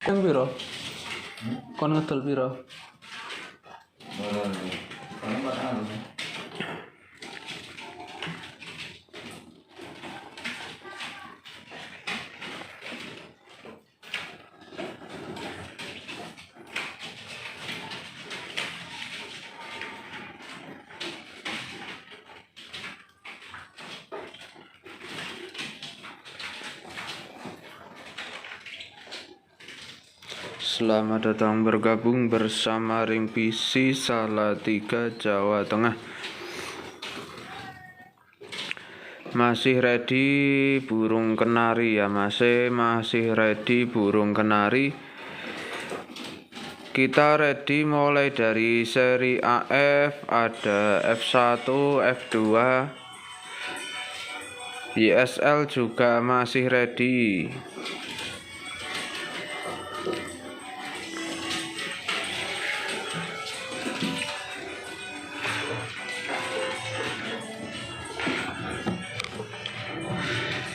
Yang piro? Kon ngedol piro? Selamat datang bergabung bersama Ring PC Salatiga Jawa Tengah. Masih ready burung kenari ya, masih ready burung kenari. Kita ready mulai dari seri AF, ada F1, F2, YSL juga masih ready.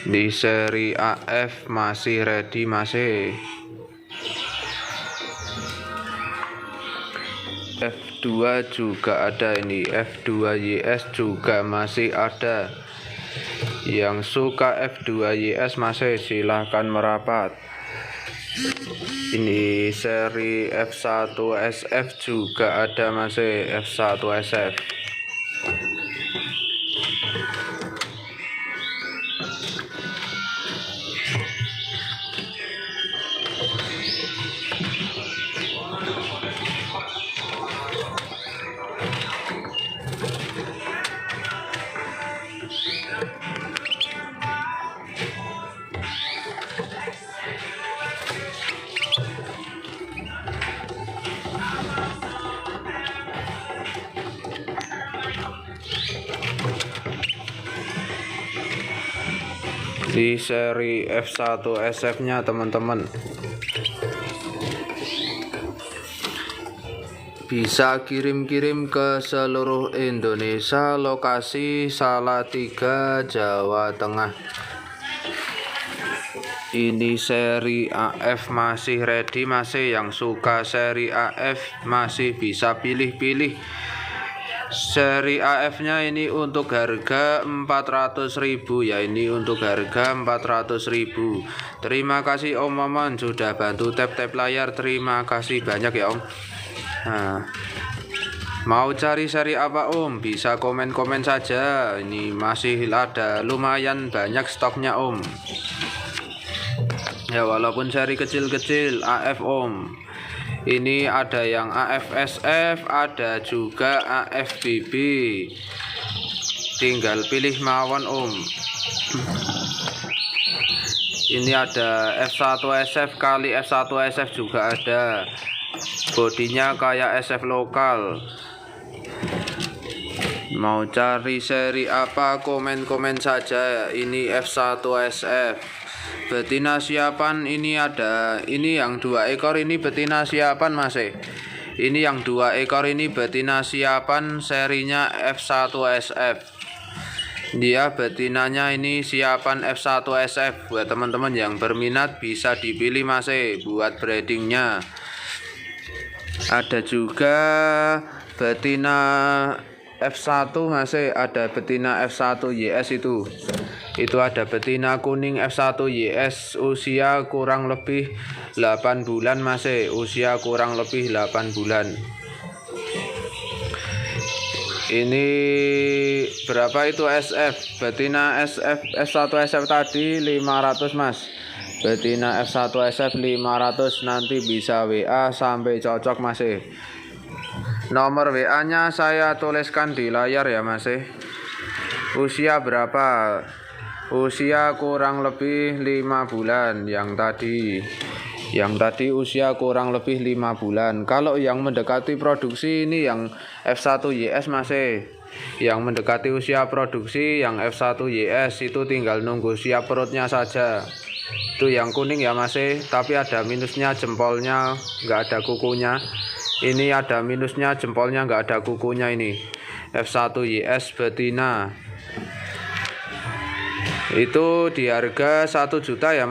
Di seri AF masih ready, F2 juga ada, ini F2YS juga masih ada. Yang suka F2YS masih silahkan merapat. Ini seri F1SF juga ada, masih F1SF. Di seri F1SF nya teman-teman bisa kirim-kirim ke seluruh Indonesia, lokasi Salatiga Jawa Tengah. Ini seri AF masih ready, yang suka seri AF masih bisa pilih-pilih. Seri AF nya ini untuk harga 400.000 ya, ini untuk harga 400.000. Terima kasih Om Maman sudah bantu tap-tap layar, terima kasih banyak ya Om. Nah, mau cari seri apa Om? Bisa komen-komen saja, ini masih ada lumayan banyak stoknya Om. Ya walaupun seri kecil-kecil AF Om. Ini ada yang AFSF, ada juga AFBB. Tinggal pilih mawon Om. Ini ada F1SF kali F1SF juga ada. Bodinya kayak SF lokal. Mau cari seri apa, komen-komen saja. Ini F1SF. Betina siapan ini ada, ini yang 2 ekor ini betina siapan Ini yang 2 ekor ini betina siapan, serinya F1SF. Dia betinanya ini siapan F1SF. Buat teman-teman yang berminat bisa dipilih buat breedingnya. Ada juga betina F1 ada betina F1YS itu ada betina kuning F1YS usia kurang lebih 8 bulan usia kurang lebih 8 bulan. Ini berapa itu SF? Betina F1SF tadi 500 betina F1SF 500, nanti bisa WA sampai cocok Nomor WA nya saya tuliskan di layar ya Usia berapa? Usia kurang lebih 5 bulan yang tadi usia kurang lebih 5 bulan. Kalau yang mendekati produksi ini yang F1YS yang mendekati usia produksi, yang F1YS itu tinggal nunggu siap perutnya saja. Itu yang kuning ya tapi ada minusnya, jempolnya nggak ada kukunya. Ini ada minusnya, jempolnya nggak ada kukunya. Ini F1YS betina. Itu di harga 1 juta ya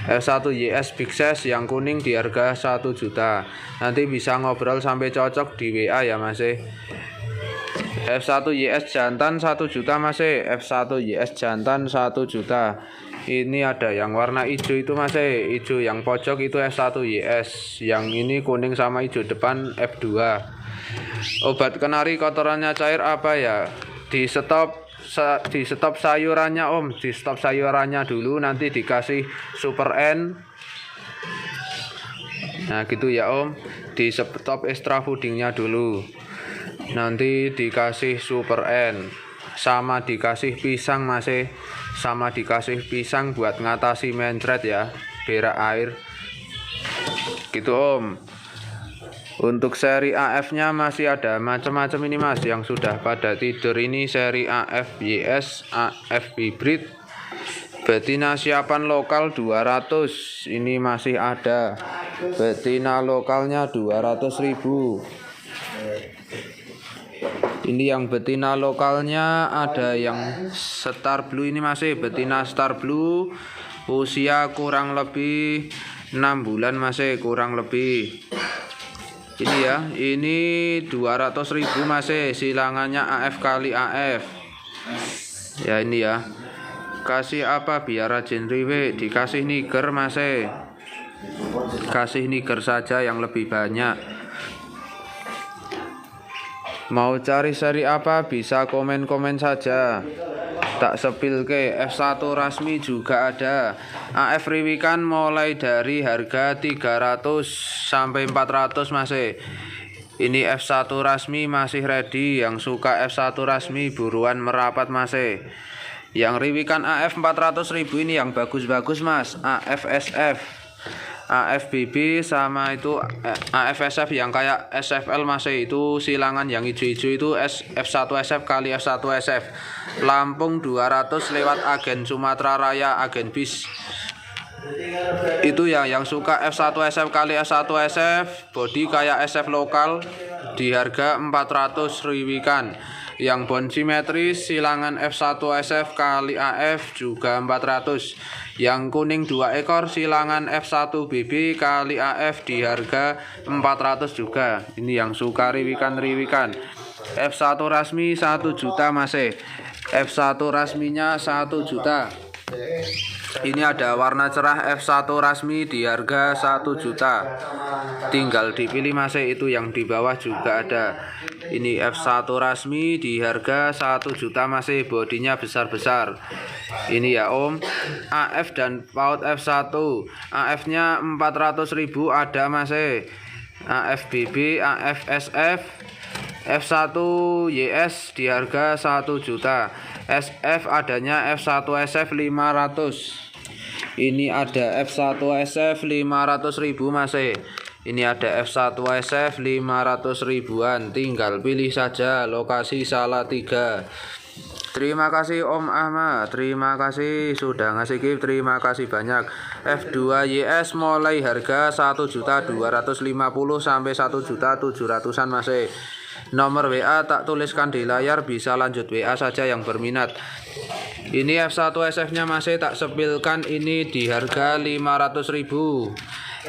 F1 YS Big Size yang kuning di harga 1 juta. Nanti bisa ngobrol sampai cocok di WA ya Mas. F1 YS jantan 1 juta Mas. F1 YS jantan 1 juta. Ini ada yang warna hijau itu Mas. Hijau yang pojok itu F1 YS. Yang ini kuning sama hijau depan F2. Obat kenari kotorannya cair apa ya? Di stop sayurannya Om, di stop sayurannya dulu, nanti dikasih Super N. Nah gitu ya Om, di stop extra foodingnya dulu, nanti dikasih Super N, sama dikasih pisang Mas, sama dikasih pisang buat ngatasi mencret ya, berak air gitu Om. Untuk seri AF nya masih ada macam-macam ini Mas, yang sudah pada tidur ini seri AF YS, AF hybrid, betina siapan lokal 200, ini masih ada, betina lokalnya 200.000. Ini yang betina lokalnya ada yang Star Blue ini masih betina Star Blue, usia kurang lebih 6 bulan masih kurang lebih. Ini ya, ini 200.000 masih, silangannya AF kali AF. Ya ini ya. Kasih apa biar rajin riwe? Dikasih niger masih. Kasih niger saja yang lebih banyak. Mau cari seri apa bisa komen-komen saja. Tak sepil ke F1 Rasmi juga ada. AF riwikan mulai dari harga 300 sampai 400 masih. Ini F1 Rasmi masih ready. Yang suka F1 Rasmi buruan merapat masih. Yang riwikan AF 400.000 ini yang bagus-bagus Mas. AF SF, AF BB sama itu AF SF yang kayak SFL masih, itu silangan yang hijau-hijau itu F1 SF kali F1 SF. Lampung 200 lewat agen Sumatera Raya, agen bis. Itu yang suka F1 SF kali F1 SF, body kayak SF lokal di harga 400 riwikan. Yang bone simetris silangan F1 SF kali AF juga 400. Yang kuning 2 ekor silangan F1 BB kali AF di harga 400 juga. Ini yang suka riwikan. F1 Rasmi 1 juta masih. F1 Rasminya 1 juta. Ini ada warna cerah F1 Rasmi di harga 1 juta. Tinggal dipilih masih, itu yang di bawah juga ada. Ini F1 Rasmi di harga 1 juta masih, bodinya besar-besar. Ini ya Om, AF dan PAUD F1. AF-nya 400.000 ada masih. AF BB, AF SF, F1 YS di harga 1 juta. SF adanya F1 SF 500. Ini ada F1 SF 500.000 masih. Ini ada F1 SF 500 ribuan. Tinggal pilih saja lokasi Salatiga. Terima kasih Om Ahmad. Terima kasih sudah ngasih gift. Terima kasih banyak. F2 YS mulai harga 1.250.000 sampai 1.700.000-an masih. Nomor WA tak tuliskan di layar, bisa lanjut WA saja yang berminat. Ini F1 SF nya masih tak sepilkan, ini di harga 500.000.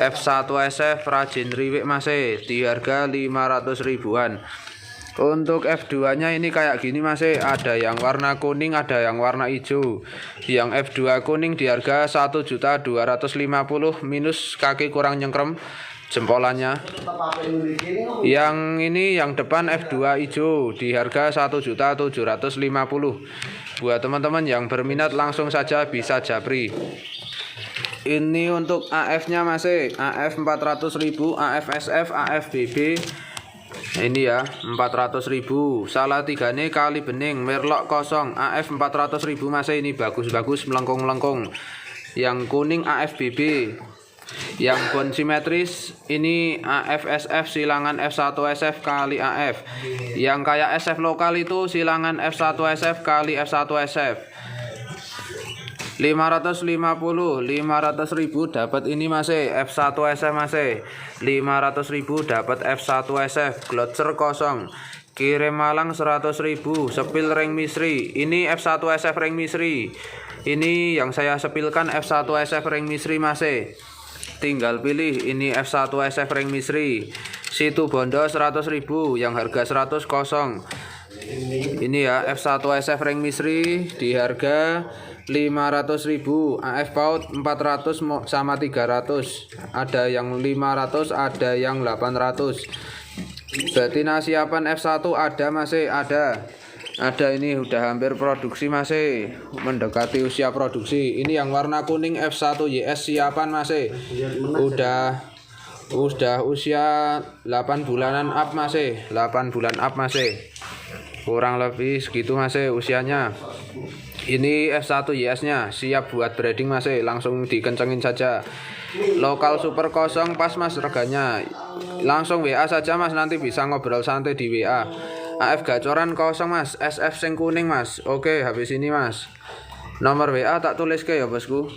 F1 SF rajin riwik masih di harga 500 ribuan. Untuk F2 nya ini kayak gini masih, ada yang warna kuning, ada yang warna hijau. Yang F2 kuning di harga 1.250.000 minus kaki kurang nyengkrem jempolannya. Yang ini yang depan F2 hijau di harga 1.750.000. Buat teman-teman yang berminat langsung saja bisa japri. Ini untuk AF-nya masih AF 400.000, AF SF, AF BB. Ini ya 400.000. Salatigane kali bening, merlok kosong, AF 400.000 masih, ini bagus-bagus melengkung-melengkung. Yang kuning AF BB. Yang bone simetris ini AF SF silangan F1 SF kali AF. Yang kayak SF lokal itu silangan F1 SF kali F1 SF. 550.000 dapat ini masih F1 SF masih. 500.000 dapat F1 SF glotzer kosong. kirim Malang 100.000, sepil ring Misri. Ini F1SF ring Misri. Ini yang saya sepilkan F1SF ring Misri masih. Tinggal pilih ini F1SF ring Misri. Situ Bondo 100.000 yang harga 100 kosong. Ini ya F1SF ring Misri di harga 500.000, AF PAUD 400 sama 300. Ada yang 500, ada yang 800. Betina siapan F1 ada masih ada. Ada ini udah hampir produksi masih mendekati usia produksi. Ini yang warna kuning F1 YS siapan masih. Udah usia 8 bulanan up masih. 8 bulan up masih. Kurang lebih segitu masih usianya. Ini F1 YS-nya siap buat breeding masih, langsung dikencengin saja. Lokal super kosong pas mas reganya. Langsung WA saja mas, nanti bisa ngobrol santai di WA. AF gacoran kosong mas, SF sing kuning mas. Oke, habis ini mas. Nomor WA tak tulis ke ya bosku.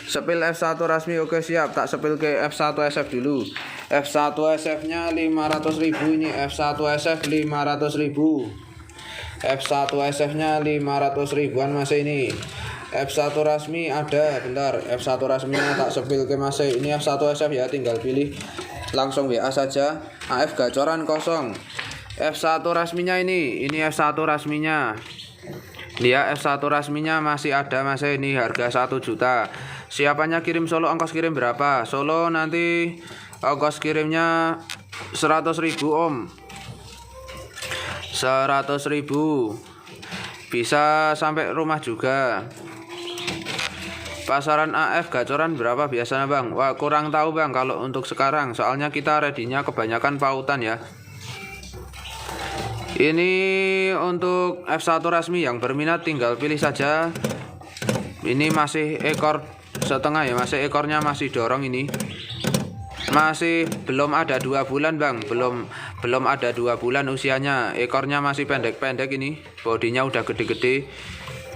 Sepil F1 resmi oke siap, tak sepil ke F1SF dulu. F1SF-nya 500.000 ini, F1SF 500.000. F1SF-nya 500 ribuan masih ini. F1 resmi ada, bentar. F1 resminya tak sepil ke masih. Ini F1SF ya, tinggal pilih. Langsung WA saja. AF gacoran kosong. F1 resminya ini F1 resminya. Dia F1 resminya masih ada masih ini, harga 1 juta. Siapannya kirim Solo, ongkos kirim berapa? Solo nanti ongkos kirimnya 100.000 om. 100.000 bisa sampai rumah juga. Pasaran AF gacoran berapa biasanya bang? Wah kurang tahu bang kalau untuk sekarang, soalnya kita ready-nya kebanyakan pautan ya. Ini untuk F1 resmi yang berminat tinggal pilih saja. Ini masih ekor setengah ya, masih ekornya masih dorong ini. Masih belum ada 2 bulan bang, belum ada 2 bulan usianya. Ekornya masih pendek-pendek ini, bodinya udah gede-gede.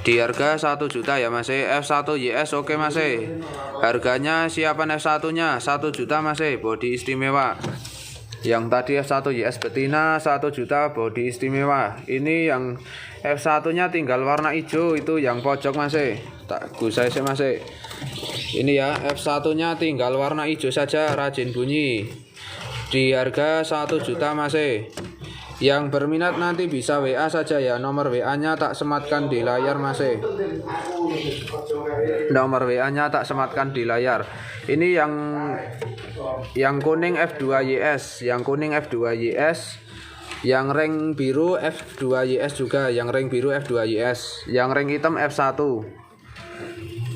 Di harga 1 juta ya masih. F1 YS oke masih. Harganya siapan F1 nya 1 juta masih, bodi istimewa. Yang tadi F1 YS betina 1 juta, bodi istimewa. Ini yang F1 nya tinggal warna hijau itu yang pojok masih. Tak gusai sih masih. Ini ya F1 nya tinggal warna hijau saja, rajin bunyi. Di harga 1 juta masih. Yang berminat nanti bisa WA saja ya. Nomor WA nya tak sematkan di layar masih. Nomor WA nya tak sematkan di layar. Ini yang kuning F2 YS, yang kuning F2 YS. Yang ring biru F2 YS juga, yang ring biru F2 YS. Yang ring hitam F1.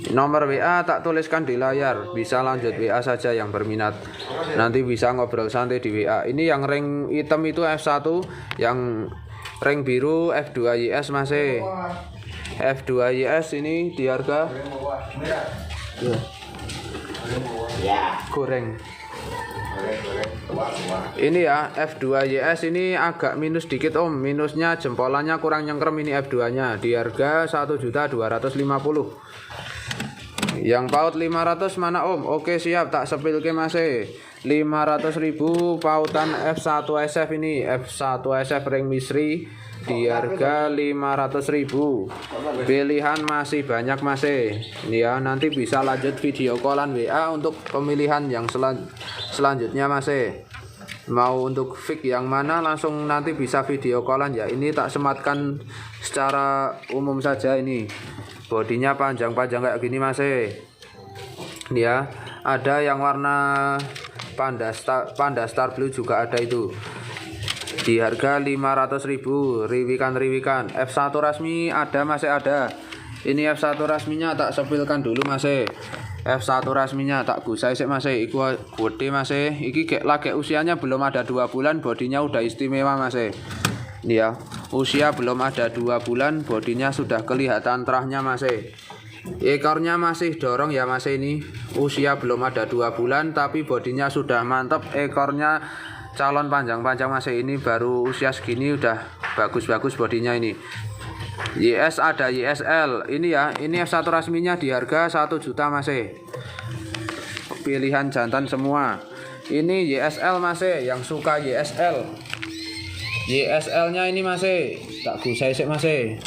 Nomor WA tak tuliskan di layar, bisa lanjut WA saja yang berminat. Nanti bisa ngobrol santai di WA. Ini yang ring hitam itu F1, yang ring biru F2 YS masih. F2 YS ini di harga goreng. Ini ya F2 YS ini agak minus dikit om, minusnya jempolannya kurang nyengkrem ini F2 nya. Di harga 1.250.000. Yang paut 500 mana om? Oke siap, tak sepil ke masih. 500.000 pautan F1SF ini, F1SF ring Misri di harga 500.000. Pilihan masih banyak masih. Ini ya, nanti bisa lanjut video callan WA untuk pemilihan yang selanjutnya masih. Mau untuk fix yang mana langsung nanti bisa video callan ya. Ini tak sematkan secara umum saja ini. Bodinya panjang-panjang kayak gini masih. Ini ya, ada yang warna Panda Star Blue juga ada itu. Di harga 500.000, riwikan. F1 resmi ada masih ada. Ini F1 resminya tak sepilkan dulu masih. F1 resminya tak gusai sih masih. Iku gede masih. Iki lagi usianya belum ada 2 bulan, bodinya udah istimewa masih. Ini ya, usia belum ada 2 bulan, bodinya sudah kelihatan terahnya masih. Ekornya masih dorong ya masih ini. Usia belum ada 2 bulan tapi bodinya sudah mantap. Ekornya calon panjang-panjang masih, ini baru usia segini udah bagus-bagus bodinya ini. YS ada YSL. Ini ya, ini F1 resminya di harga 1 juta masih. Pilihan jantan semua. Ini YSL masih, yang suka YSL. YSL nya ini masih tak gusai sih masih.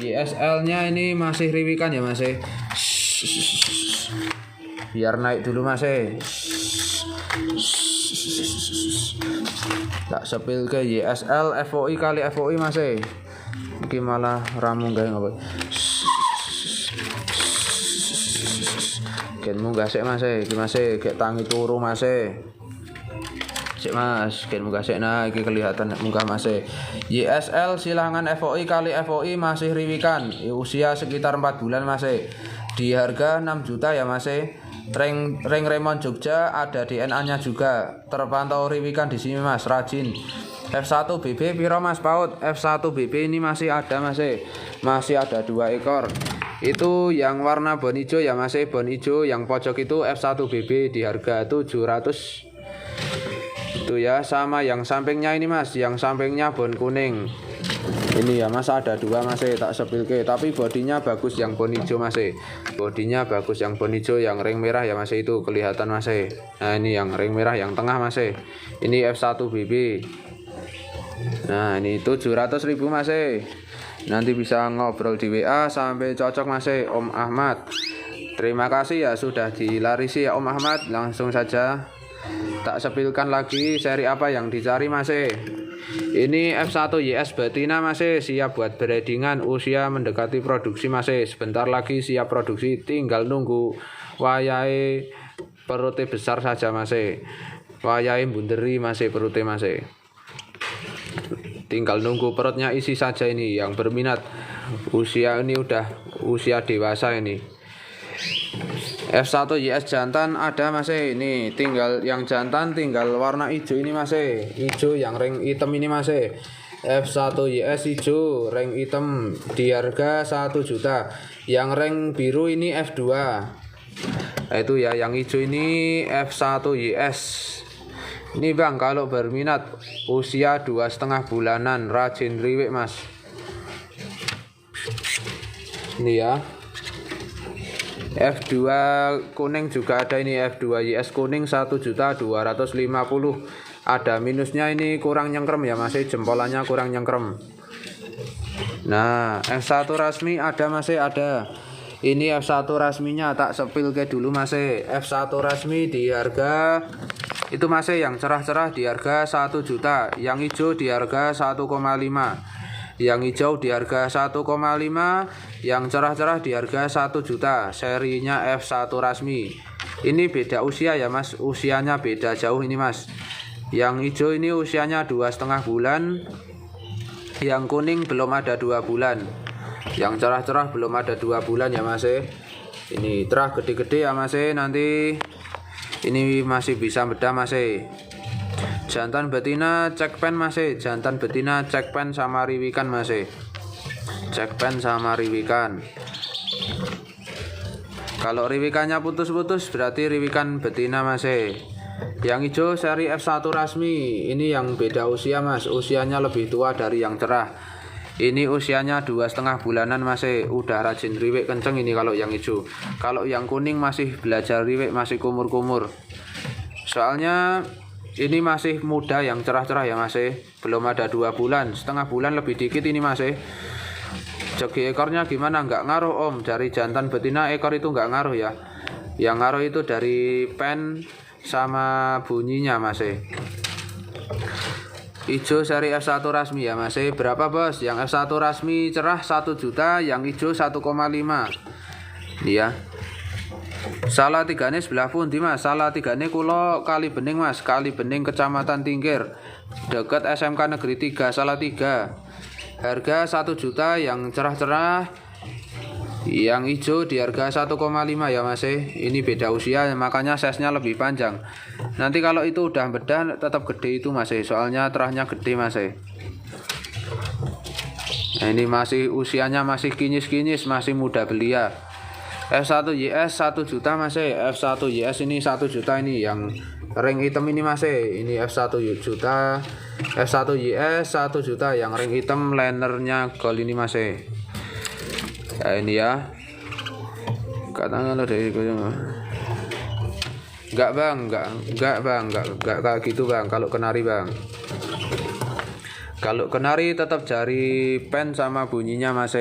YSL nya ini masih riwikan ya masih. Biar naik dulu masih. Tak sepil ke YSL FOI kali FOI masih. Iki malah ramu gawe ngopo. Gen munggah sik masih, iki masih gek tangi turu masih. Sik Mas, gen munggah sik nah iki kelihatan munggah masih. YSL silangan FOI kali FOI masih riwikan. Usia sekitar 4 bulan masih. Di harga 6 juta ya masih. Ring Remon Jogja ada DNA-nya juga. Terpantau riwikan di sini Mas, rajin. F1BB piro Mas Paut? F1BB ini masih ada masih. Masih ada 2 ekor. Itu yang warna bon hijau ya masih, bon hijau yang pojok itu F1BB di harga 700. Itu ya, sama yang sampingnya ini Mas, yang sampingnya bon kuning. Ini ya Mas, ada 2 masih tak sepilke, tapi bodinya bagus yang bon hijau masih. Bodinya bagus yang bon hijau, yang ring merah ya masih itu kelihatan masih. Nah, ini yang ring merah yang tengah masih. Ini F1BB. Nah, ini 700.000 masih. Nanti bisa ngobrol di WA sampai cocok masih Om Ahmad. Terima kasih ya sudah dilarisi ya Om Ahmad. Langsung saja tak sepilkan lagi seri apa yang dicari masih. Ini F1YS betina masih, siap buat breedingan, usia mendekati produksi masih. Sebentar lagi siap produksi, tinggal nunggu wayahe perutnya besar saja masih. Wayahe bunderi masih perutnya masih. Tinggal nunggu perutnya isi saja ini yang berminat. Usia ini udah usia dewasa ini. F1YS jantan ada masih, ini tinggal yang jantan tinggal warna hijau ini masih. Hijau yang ring hitam ini masih. F1YS hijau ring hitam di harga 1 juta. Yang ring biru ini F2. Nah, itu ya yang hijau ini F1YS. Ini Bang, kalau berminat usia 2,5 bulanan, rajin riwik Mas. Ini ya. F2 kuning juga ada ini, F2YS kuning 1.250.000. Ada minusnya ini kurang nyengkrem ya masih, jempolannya kurang nyengkrem. Nah, F1 rasmi ada masih ada. Ini F1 rasminya tak sepil ke dulu masih. F1 rasmi di harga itu masih yang cerah-cerah di harga 1 juta, yang hijau di harga 1,5. Yang hijau di harga 1,5, yang cerah-cerah di harga 1 juta. Serinya F1 rasmi. Ini beda usia ya Mas, usianya beda jauh ini Mas. Yang hijau ini usianya 2,5 bulan. Yang kuning belum ada 2 bulan. Yang cerah-cerah belum ada 2 bulan ya Mas. Ini terah gede-gede ya Mas nanti. Ini masih bisa bedah masih. Jantan betina cek pen masih. Jantan betina cek pen sama riwikan masih. Cek pen sama riwikan. Kalau riwikannya putus-putus berarti riwikan betina masih. Yang hijau seri F1 rasmi. Ini yang beda usia Mas. Usianya lebih tua dari yang cerah. Ini usianya 2,5 bulanan masih. Udah rajin riwik kenceng ini kalau yang hijau. Kalau yang kuning masih belajar riwik, masih kumur-kumur. Soalnya ini masih muda yang cerah-cerah ya masih. Belum ada 2 bulan. Setengah bulan lebih dikit ini masih. Segi ekornya gimana? Nggak ngaruh Om. Dari jantan betina ekor itu nggak ngaruh ya. Yang ngaruh itu dari pen sama bunyinya masih. Hijau seri F1 rasmi ya masih. Berapa bos? Yang F1 rasmi cerah 1 juta, yang hijau 1,5. Iya. Salah tigane sebelah pundi Mas? Salah tigane kulo Kali Bening Mas, Kali Bening Kecamatan Tingkir, dekat SMK Negeri 3 Salatiga. Harga 1 juta yang cerah-cerah. Yang hijau di harga 1,5 ya masih. Ini beda usia makanya size-nya lebih panjang. Nanti kalau itu udah bedah tetap gede itu masih, soalnya terahnya gede masih. Nah, ini masih usianya masih kinyis-kinyis, masih muda belia. F1YS 1 juta masih. F1YS ini 1 juta ini yang ring hitam ini masih. Ini F1 juta. F1YS 1 juta yang ring hitam linernya gold ini masih. Ya ini ya. Katanya lo dari enggak Bang, enggak kayak gitu Bang kalau kenari Bang. Kalau kenari tetap cari pen sama bunyinya Mas.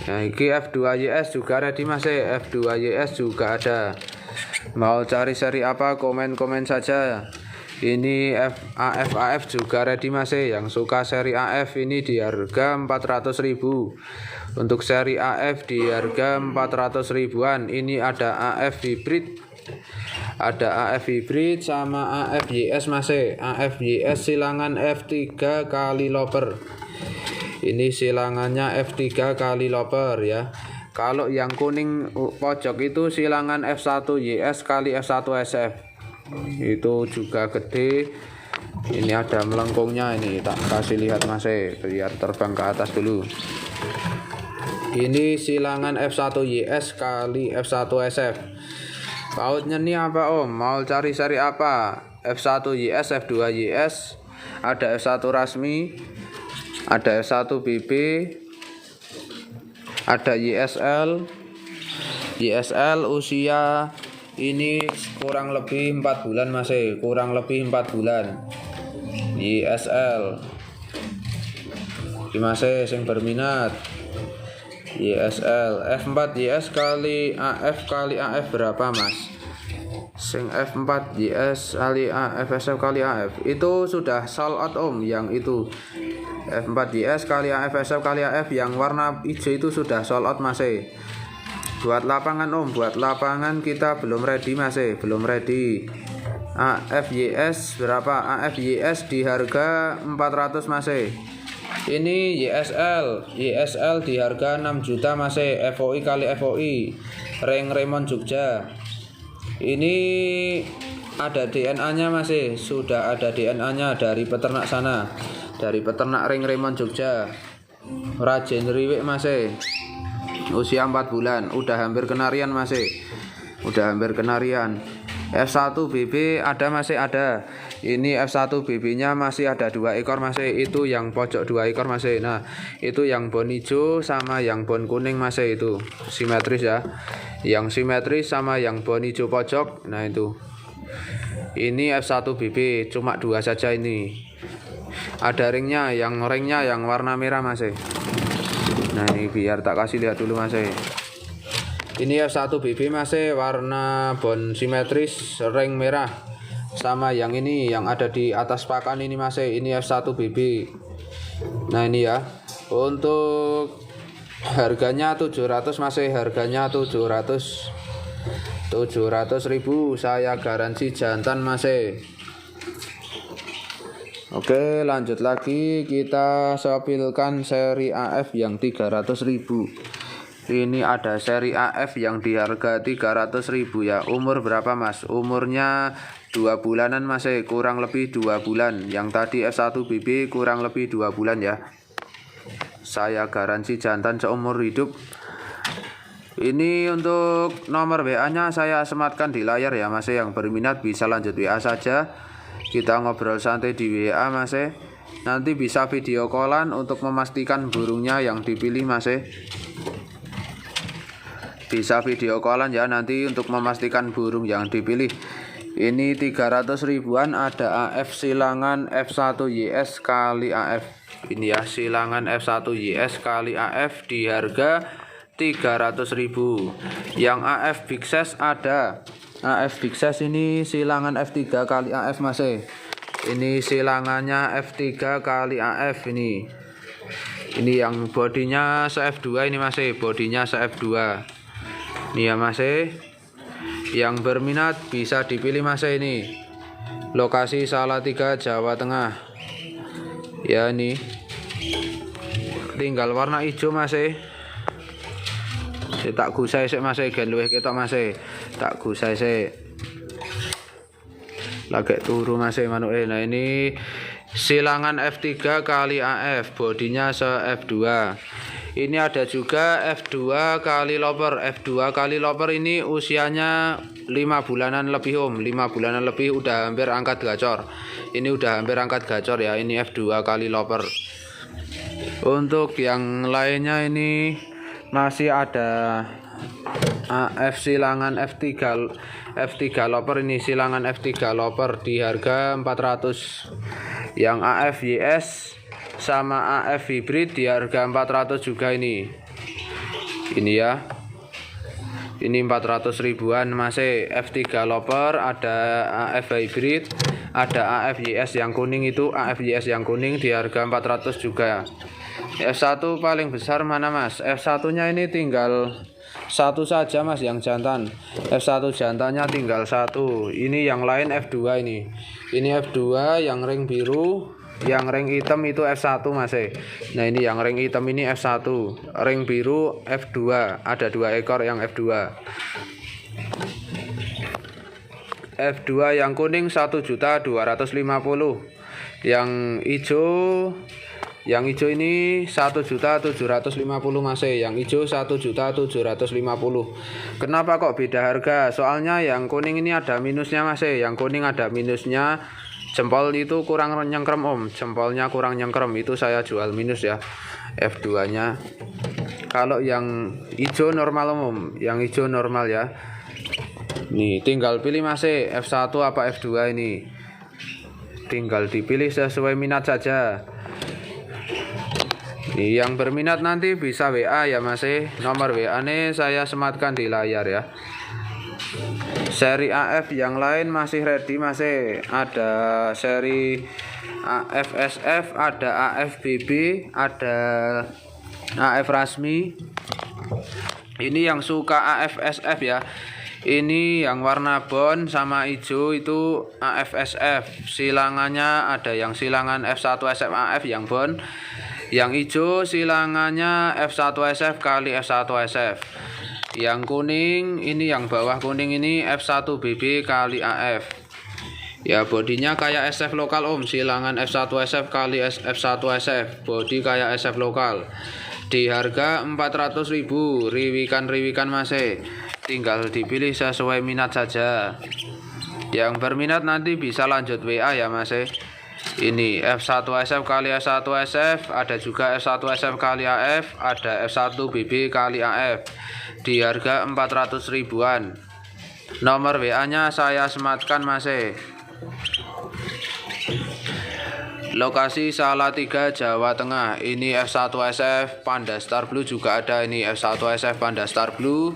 Nah, ini F2YS juga ready Mas. F2YS juga ada. Mau cari seri apa komen-komen saja. Ini AF juga ready Mas. Yang suka seri AF ini di harga 400.000. Untuk seri AF di harga 400 ribuan. Ini ada AF hybrid. Ada AF hybrid sama AFYS Mas. AFYS silangan F3 kali loper. Ini silangannya F3 kali loper ya. Kalau yang kuning pojok itu silangan F1YS kali F1SF. Itu juga gede. Ini ada melengkungnya, ini tak kasih lihat Mas biar terbang ke atas dulu. Ini silangan F1YS kali F1SF. Pautnya nih apa Om? Mau cari seri apa? F1YS, F2YS, ada F1 rasmi, ada F1BB, ada YSL. YSL usia ini kurang lebih 4 bulan Mas. Kurang lebih 4 bulan. YSL. Iki Mas sing berminat. YSL F4YS kali AF berapa Mas? Sing F4YS kali AF SF kali AF itu sudah sold out Om. Yang itu F4YS kali AF SF kali AF yang warna hijau itu sudah sold out Mas. Buat lapangan Om, buat lapangan kita belum ready Mas, belum ready. AFYS berapa? AFYS di harga 400 Mas. Ini YSL di harga 6 juta Mas. FOI kali FOI Ring Remon Jogja. Ini ada DNA-nya Mas. Sudah ada DNA-nya dari peternak sana, dari peternak Ring Remon Jogja. Rajin riwik Mas. Usia 4 bulan, udah hampir kenarian Mas. Udah hampir kenarian. F1BB ada Mas, ada. Ini F1BB-nya masih ada 2 ekor Mas. Itu yang pojok 2 ekor Mas. Nah, itu yang bon hijau sama yang bon kuning Mas, itu simetris ya. Yang simetris sama yang bon hijau pojok. Nah, itu. Ini F1BB cuma 2 saja ini. Ada ringnya yang warna merah Mas. Nah, ini biar tak kasih lihat dulu Mas. Ini F1BB Mas, warna bon simetris ring merah. Sama yang ini yang ada di atas pakan ini Mas. Ini F1BB. Nah, ini ya. Untuk harganya 700 Mas. Harganya 700.000. Saya garansi jantan Mas. Oke, lanjut lagi kita sepilkan seri AF yang 300.000. Ini ada seri AF yang di harga 300.000 ya. Umur berapa Mas? Umurnya 2 bulanan Mas, kurang lebih 2 bulan. Yang tadi F1BB kurang lebih 2 bulan ya. Saya garansi jantan seumur hidup. Ini untuk nomor WA-nya saya sematkan di layar ya Mas. Yang berminat bisa lanjut WA saja. Kita ngobrol santai di WA Mas. Nanti bisa video callan untuk memastikan burungnya yang dipilih Mas. Bisa video callan ya nanti untuk memastikan burung yang dipilih. Ini 300 ribuan. Ada AF silangan F1YS kali AF. Ini ya silangan F1YS kali AF di harga 300.000. Yang AF Big Size ada. AF Big Size ini silangan F3 kali AF Mas. Ini silangannya F3 kali AF ini. Ini yang bodinya se-F2 ini Mas. Bodinya se-F2. Ini ya Mas. Yang berminat bisa dipilih Mas ini. Lokasi Salatiga, Jawa Tengah. Ya ini. Tinggal warna hijau Mas. Tak gusai sik Mas, gen luwih ketok Mas. Tak gusai sik. Lagi turu Mas manuke. Nah, ini silangan F3 kali AF, bodinya se F2. Ini ada juga F2 kali loper. F2 kali loper ini usianya 5 bulanan lebih Om. 5 bulanan lebih udah hampir angkat gacor. Ini udah hampir angkat gacor ya. Ini F2 kali loper. Untuk yang lainnya ini masih ada AF silangan F3 loper, ini silangan F3 loper di harga 400. Yang AF YS sama AF hybrid di harga 400 juga ini ya. Ini 400 ribuan masih F3 loper, ada AF hybrid, ada AF YS yang kuning, itu AF YS yang kuning di harga 400 juga. F1 paling besar mana Mas? F1 nya ini tinggal satu saja Mas yang jantan. F1 jantannya tinggal satu. Ini yang lain F2 ini. Ini F2 yang ring biru, yang ring hitam itu F1 Mas. Nah ini yang ring hitam ini F1, ring biru F2, ada 2 ekor yang F2. F2 yang kuning 1.250.000. Yang hijau ini 1.750.000 Mas. Yang hijau 1.750.000. Kenapa kok beda harga? Soalnya yang kuning ini ada minusnya Mas. Yang kuning ada minusnya. Jempol itu kurang nyengkrem Om, jempolnya kurang nyengkrem, itu saya jual minus ya F2 nya. Kalau yang hijau normal Om, yang hijau normal ya. Nih tinggal pilih Mas, F1 apa F2 ini, tinggal dipilih sesuai minat saja. Nih yang berminat nanti bisa WA ya Mas, nomor WA nya saya sematkan di layar ya. Seri AF yang lain masih ready masih, ada seri AFSF, ada AFBB, ada AF Rasmi. Ini yang suka AFSF ya. Ini yang warna bon sama hijau itu AFSF. Silangannya ada yang silangan F1SF AF yang bon. Yang hijau silangannya F1SF kali F1SF. Yang kuning ini, yang bawah kuning ini F1BB kali AF. Ya bodinya kayak SF lokal Om, silangan F1SF kali F1SF, bodi kayak SF lokal. Di harga 400.000, riwikan Mas. Tinggal dipilih sesuai minat saja. Yang berminat nanti bisa lanjut WA ya Mas. Ini F1SF kali F1SF, ada juga F1SF kali AF, ada F1BB kali AF di harga 400 ribuan. Nomor WA nya saya sematkan Mas. Lokasi Salatiga, Jawa Tengah. Ini F1SF Panda Star Blue juga ada, ini F1SF Panda Star Blue.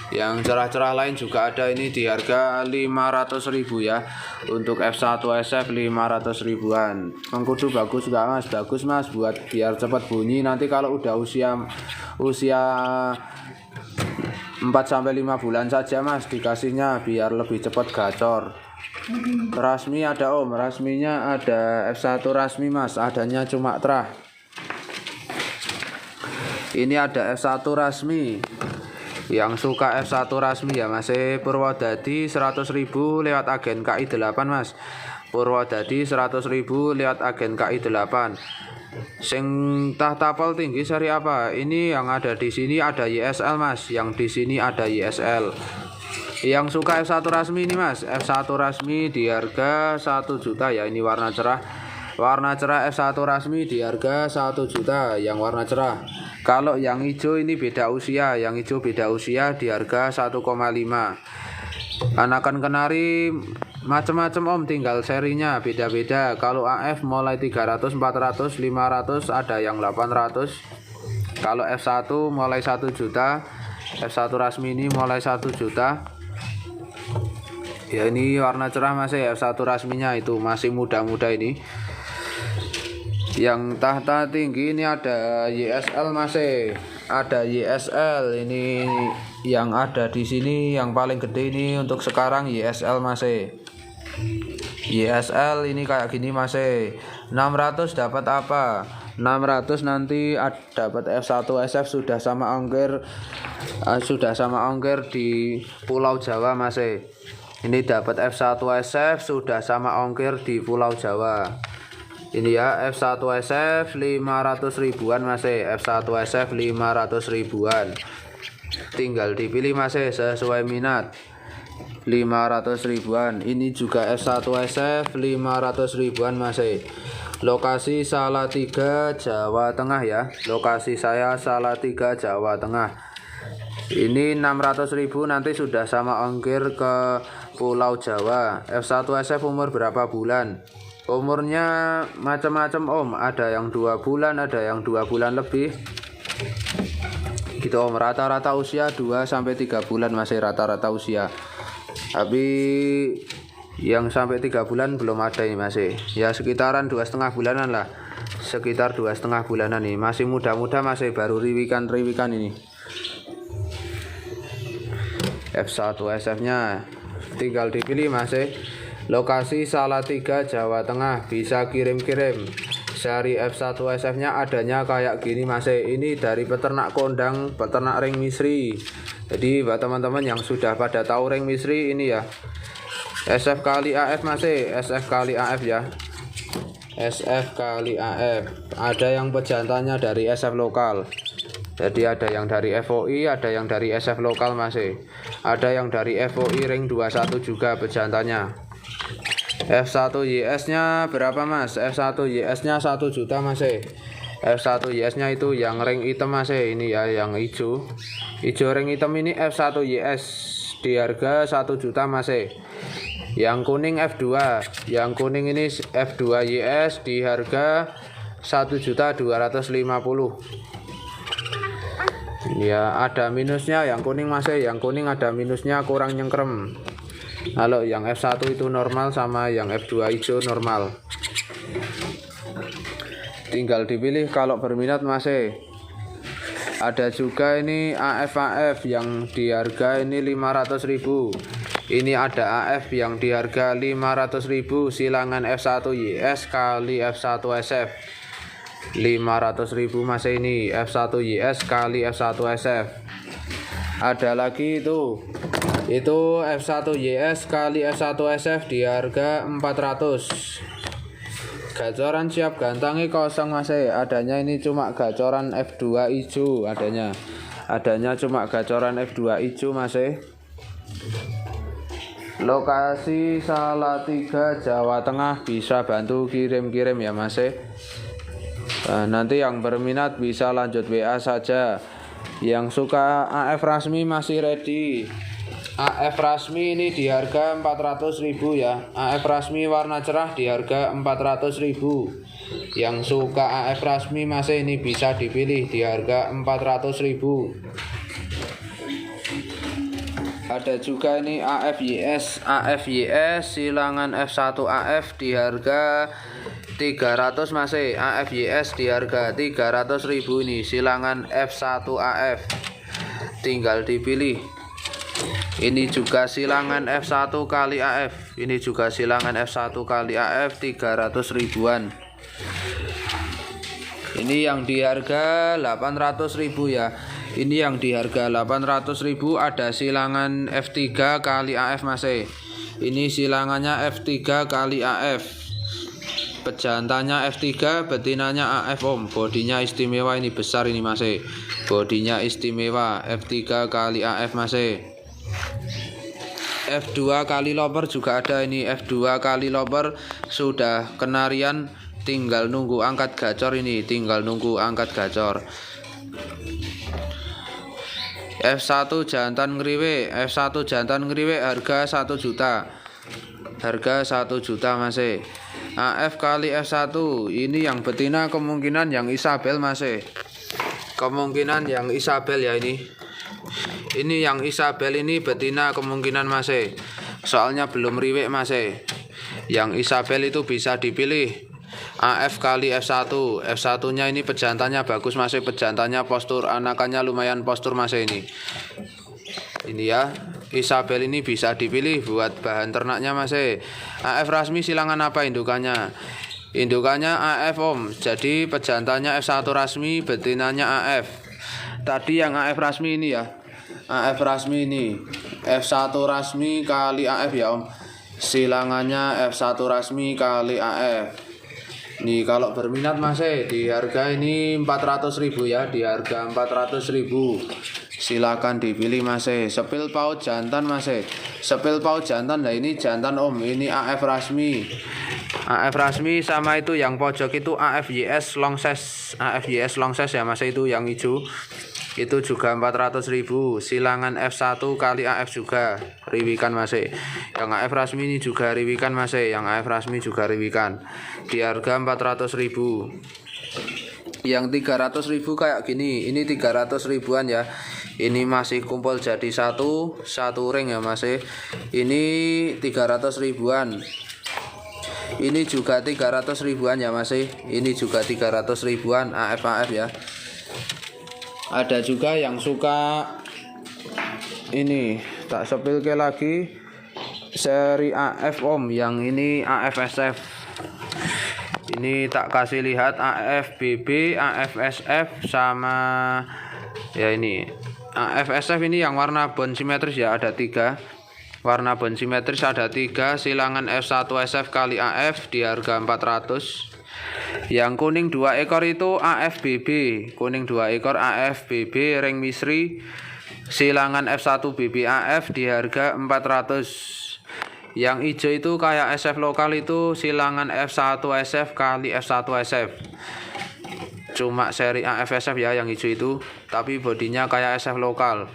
Yang cerah-cerah lain juga ada, ini di harga 500.000 ya. Untuk F1SF 500 ribuan. Mengkudu bagus gak Mas? Bagus Mas, buat biar cepat bunyi. Nanti kalau udah usia 4-5 bulan saja Mas dikasihnya, biar lebih cepat gacor. Rasmi ada Om, rasminya ada F1 Rasmi Mas, adanya cuma terah. Ini ada F1 Rasmi. Yang suka F1 Rasmi ya Mas, Purwodadi 100.000 lewat agen KI 8 Mas. Purwodadi 100.000 lewat agen KI 8. Sing tahtapel tinggi seri apa? Ini yang ada di sini ada YSL Mas, yang di sini ada YSL. Yang suka F1 Rasmi ini Mas, F1 Rasmi di harga 1 juta ya. Ini warna cerah. Warna cerah F1 Rasmi di harga 1 juta yang warna cerah. Kalau yang hijau ini beda usia, yang hijau beda usia di harga 1,5. Anakan kenari macam-macam Om, tinggal serinya beda-beda. Kalau AF mulai 300, 400, 500, ada yang 800. Kalau F1 mulai 1 juta, F1 Rasmi ini mulai 1 juta. Ya ini warna cerah Mas, F1 Rasminya itu masih muda-muda ini. Yang tahta tinggi ini ada YSL Mas, ada YSL ini yang ada di sini, yang paling gede ini untuk sekarang YSL Mas. YSL ini kayak gini Mas. 600 dapat apa? 600 nanti dapat F1SF sudah sama ongkir di Pulau Jawa Mas. Ini dapat F1SF sudah sama ongkir di Pulau Jawa. Ini ya F1SF 500 ribuan Mas, F1SF 500 ribuan. Tinggal dipilih Mas sesuai minat. 500 ribuan. Ini juga F1SF 500 ribuan Mas. Lokasi Salatiga, Jawa Tengah ya. Lokasi saya Salatiga, Jawa Tengah. Ini 600.000 nanti sudah sama ongkir ke Pulau Jawa. F1SF umur berapa bulan? Umurnya macam-macam Om, ada yang 2 bulan, ada yang 2 bulan lebih. Gitu Om, rata-rata usia 2-3 bulan masih rata-rata usia. Tapi yang sampai 3 bulan belum ada ini masih. Ya sekitaran 2,5 bulanan lah. Sekitar 2,5 bulanan nih. Masih muda-muda, masih baru riwikan ini. F1SF nya tinggal dipilih masih. Lokasi Salatiga, Jawa Tengah. Bisa kirim-kirim. Seri F1SF nya adanya kayak gini masih. Ini dari peternak kondang, peternak ring misri. Jadi buat teman-teman yang sudah pada tahu ring misri ini ya, SF kali AF masih, SF kali AF ya, SF kali AF. Ada yang pejantannya dari SF lokal. Jadi ada yang dari FOI, ada yang dari SF lokal masih. Ada yang dari FOI ring 21 juga pejantannya. F1YS nya berapa Mas? F1YS nya 1 juta masih. F1YS nya itu yang ring hitam masih, ini ya yang hijau. Hijau ring hitam ini F1YS di harga 1 juta masih. Yang kuning F2, yang kuning ini F2YS di harga 1.250.000. Ya ada minusnya, yang kuning masih, yang kuning ada minusnya, kurang nyengkrem. Kalau yang F1 itu normal, sama yang F2 hijau normal. Tinggal dipilih kalau berminat masih. Ada juga ini AF yang di harga ini 500.000. Ini ada AF yang di harga 500.000, silangan F1YS kali F1SF. 500.000 masih ini F1YS kali F1SF. Ada lagi itu F1YS kali F1SF di harga 400. Gacoran siap gantangi kosong masih. Adanya ini cuma gacoran F2 hijau adanya. Adanya cuma gacoran F2 hijau masih. Lokasi Salatiga, Jawa Tengah. Bisa bantu kirim-kirim ya masih. Nanti yang berminat bisa lanjut WA saja. Yang suka AF Rasmi masih ready. AF Rasmi ini di harga 400.000 ya. AF Rasmi warna cerah di harga 400.000. Yang suka AF Rasmi masih ini bisa dipilih di harga 400.000. Ada juga ini AFYS silangan F1AF di harga 300 masih. AFYS di harga 300.000 ini silangan F1AF. Tinggal dipilih. Ini juga silangan F1 kali AF. Ini juga silangan F1 kali AF 300 ribuan. Ini yang di harga 800.000 ya. Ini yang di harga 800.000 ada silangan F3 kali AF masih. Ini silangannya F3 kali AF. Pejantannya F3, betinanya AF Om. Bodinya istimewa ini, besar ini masih. Bodinya istimewa F3 kali AF masih. F2 kali loper juga ada ini. F2 kali loper sudah kenarian, tinggal nunggu angkat gacor ini, tinggal nunggu angkat gacor. F1 jantan ngriwe, F1 jantan ngriwe harga 1 juta. Harga 1 juta masih. AF kali F1 ini yang betina kemungkinan yang Isabel masih. Kemungkinan yang Isabel ya ini. Ini yang Isabel ini betina kemungkinan masih. Soalnya belum riwek masih. Yang Isabel itu bisa dipilih. AF kali F1. F1 nya ini pejantannya bagus masih. Pejantannya postur anakannya lumayan postur masih ini. Ini ya, Isabel ini bisa dipilih buat bahan ternaknya masih. AF Rasmi silangan apa indukannya? Indukannya AF Om. Jadi pejantannya F1 Rasmi, betinanya AF. Tadi yang AF Rasmi ini ya. AF Rasmi ini F1 Rasmi kali AF ya Om. Silangannya F1 Rasmi kali AF. Nih kalau berminat masih di harga ini 400.000 ya, di harga 400.000. Silakan dipilih masih. Sepil paut jantan masih. Sepil paut jantan, nah ini jantan Om, ini AF Rasmi. AF Rasmi sama itu yang pojok itu AFYS long size. AFYS long size ya Mas, itu yang hijau. Itu juga 400.000. Silangan F1 kali AF juga riwikan Mas. Yang AF Rasmi ini juga riwikan Mas. Yang AF Rasmi juga riwikan. Di harga 400.000. Yang 300.000 kayak gini, ini 300 ribuan ya. Ini masih kumpul jadi satu ring ya Mas. Ini 300 ribuan. Ini juga 300 ribuan ya Mas. Ini juga 300 ribuan AF ya. Ada juga yang suka ini, tak sepilke lagi seri AF Om, yang ini AFSF. Ini tak kasih lihat AFBB, AFSF sama ya ini. AFSF ini yang warna bond simetris ya, ada 3. Warna bond simetris ada 3. Silangan F1SF kali AF di harga 400. Yang kuning 2 ekor itu AFBB. Kuning 2 ekor AFBB ring misri. Silangan F1BB AF di harga 400. Yang hijau itu kayak SF lokal itu silangan F1SF kali F1SF. Cuma seri AFSF ya yang hijau itu, tapi bodinya kayak SF lokal.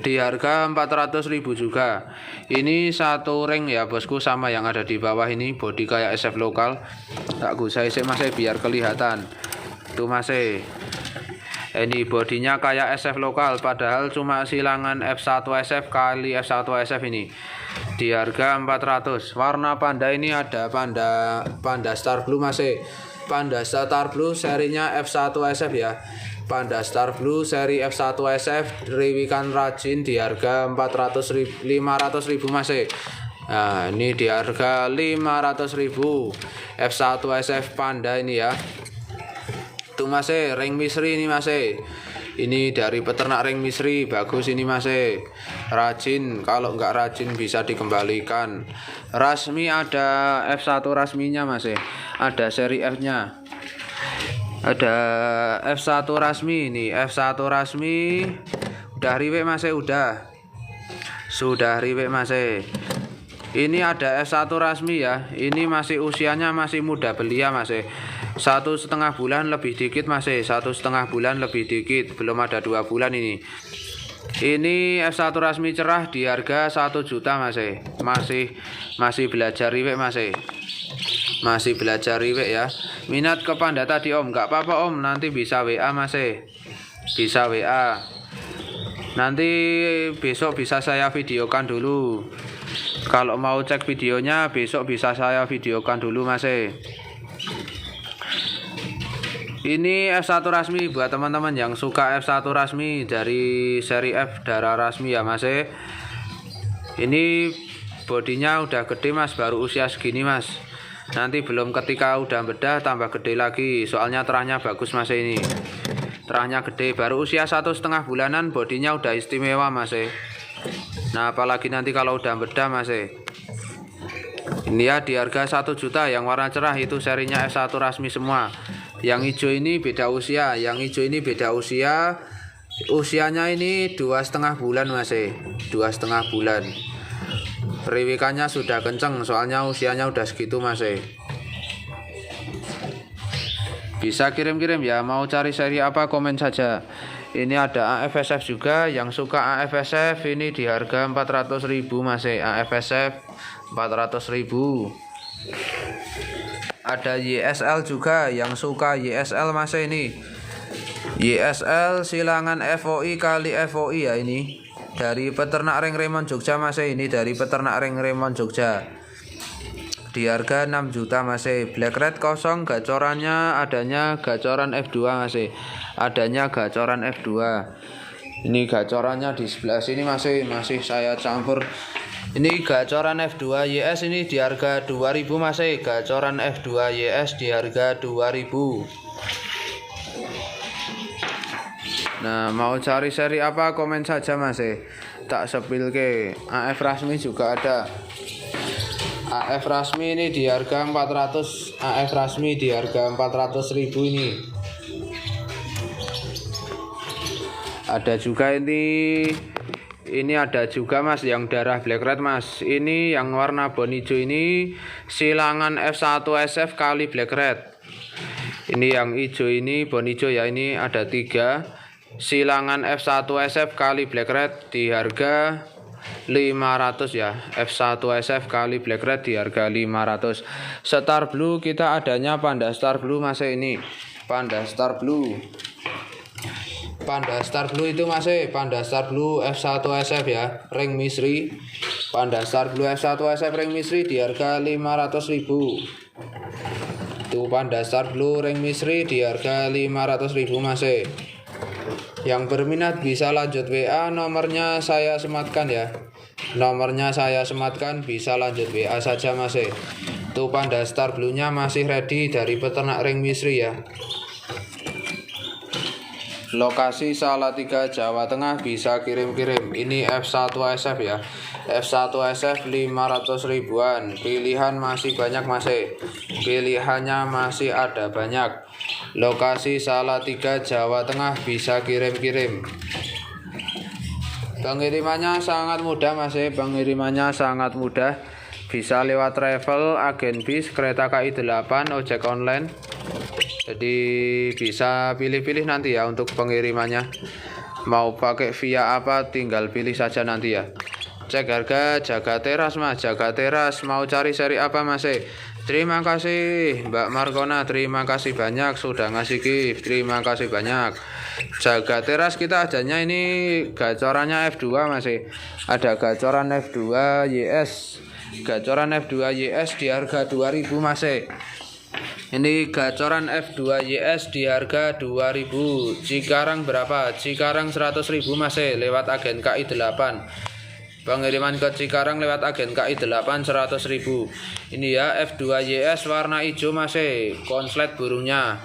Di harga 400.000 juga. Ini satu ring ya bosku, sama yang ada di bawah ini, bodi kayak SF lokal. Tak gusai sih Mas biar kelihatan. Tuh Mas. Ini bodinya kayak SF lokal, padahal cuma silangan F1SF kali F1SF ini. Di harga 400. Warna panda ini ada panda Star Blue Mas. Panda Star Blue serinya F1SF ya. Panda Star Blue seri F1SF riwikan rajin di harga 500.000 Mas. Nah, ini di harga 500.000 F1SF Panda ini ya. Tuh Mas, ring misri ini Mas. Ini dari peternak ring misri, bagus ini Mas. Rajin, kalau nggak rajin bisa dikembalikan. Rasmi ada F1 rasminya Mas. Ada seri F-nya. Ada F1 rasmi ini, F1 rasmi udah riwek Mas, sudah riwek Mas. Ini ada F1 rasmi ya. Ini masih usianya masih muda belia Mas. 1,5 bulan lebih dikit Mas. 1,5 bulan lebih dikit, belum ada 2 bulan ini. Ini F1 rasmi cerah di harga 1 juta Mas. Masih belajar riwek Mas. Masih belajar riwek ya. Minat ke panda tadi Om, nggak apa-apa Om, nanti bisa WA Mas. Bisa WA. Nanti besok bisa saya videokan dulu. Kalau mau cek videonya besok bisa saya videokan dulu Mas. Ini F1 rasmi buat teman-teman yang suka F1 rasmi dari seri F darah rasmi ya Mas. Ini bodinya udah gede Mas, baru usia segini Mas. Nanti belum ketika udah bedah tambah gede lagi, soalnya terahnya bagus Mas ini. Terahnya gede, baru usia 1,5 bulanan, bodinya udah istimewa Mas. Nah apalagi nanti kalau udah bedah Mas. Ini ya di harga 1 juta yang warna cerah itu serinya F1 rasmi semua. Yang hijau ini beda usia, yang hijau ini beda usia. Usianya ini 2,5 bulan Mas. 2,5 bulan. Riwikannya sudah kenceng, soalnya usianya udah segitu Mas. Bisa kirim-kirim ya, mau cari seri apa komen saja. Ini ada AFSF juga, yang suka AFSF ini di harga 400.000 Mas. AFSF 400.000. Ada YSL juga, yang suka YSL Mas ini. YSL silangan FOI kali FOI ya ini. Dari peternak ring Remon Jogja Mas. Ini dari peternak ring Remon Jogja. Di harga 6 juta Mas. Black red kosong, gacorannya adanya gacoran F2 Mas. Adanya gacoran F2. Ini gacorannya di sebelah sini masih saya campur. Ini gacoran F2 YS ini di harga 2.000 Mas. Gacoran F2 YS di harga 2.000. Nah mau cari seri apa komen saja Mas. Tak sepilke. AF rasmi juga ada. AF rasmi ini di harga 400. AF rasmi di harga 400.000 ini. Ada juga ini Ini ada juga mas yang darah black red mas. Ini yang warna bon hijau ini silangan F1SF kali black red. Ini yang hijau ini bon hijau ya, ini ada 3 silangan F1SF kali black red di harga 500 ya. F1SF kali black red di harga 500. Star blue kita adanya Panda Star blue mas ini. Panda Star blue. Panda Star blue itu masih Panda Star blue F1SF ya, ring misri. Panda Star blue F1SF ring misri di harga 500.000. Itu Panda Star blue ring misri di harga 500.000 masih. Yang berminat bisa lanjut WA, nomornya saya sematkan ya. Nomornya saya sematkan, bisa lanjut WA saja masih. Itu Panda Star blue nya masih ready dari peternak ring misri ya. Lokasi Salatiga Jawa Tengah, bisa kirim-kirim. Ini F1SF ya. F1SF 500 ribuan. Pilihan masih banyak masih. Pilihannya masih ada banyak. Lokasi Salatiga Jawa Tengah, bisa kirim-kirim. Pengirimannya sangat mudah masih. Pengirimannya sangat mudah. Bisa lewat travel, agen bis, kereta KI 8, ojek online. Jadi bisa pilih-pilih nanti ya untuk pengirimannya. Mau pakai via apa tinggal pilih saja nanti ya. Cek harga jaga teras mas, jaga teras. Mau cari seri apa mas? Terima kasih Mbak Markona, terima kasih banyak sudah ngasih gift. Terima kasih banyak. Jaga teras kita adanya ini gacorannya F2 masih. Ada gacoran F2 YS. Gacoran F2 YS di harga 2000 masih. Ini gacoran F2 YS di harga 2000. Cikarang berapa? Cikarang 100.000 masih lewat agen KI 8. Pengiriman ke Cikarang lewat agen KI 8 100.000. Ini ya F2 YS warna hijau masih. Konslet burungnya.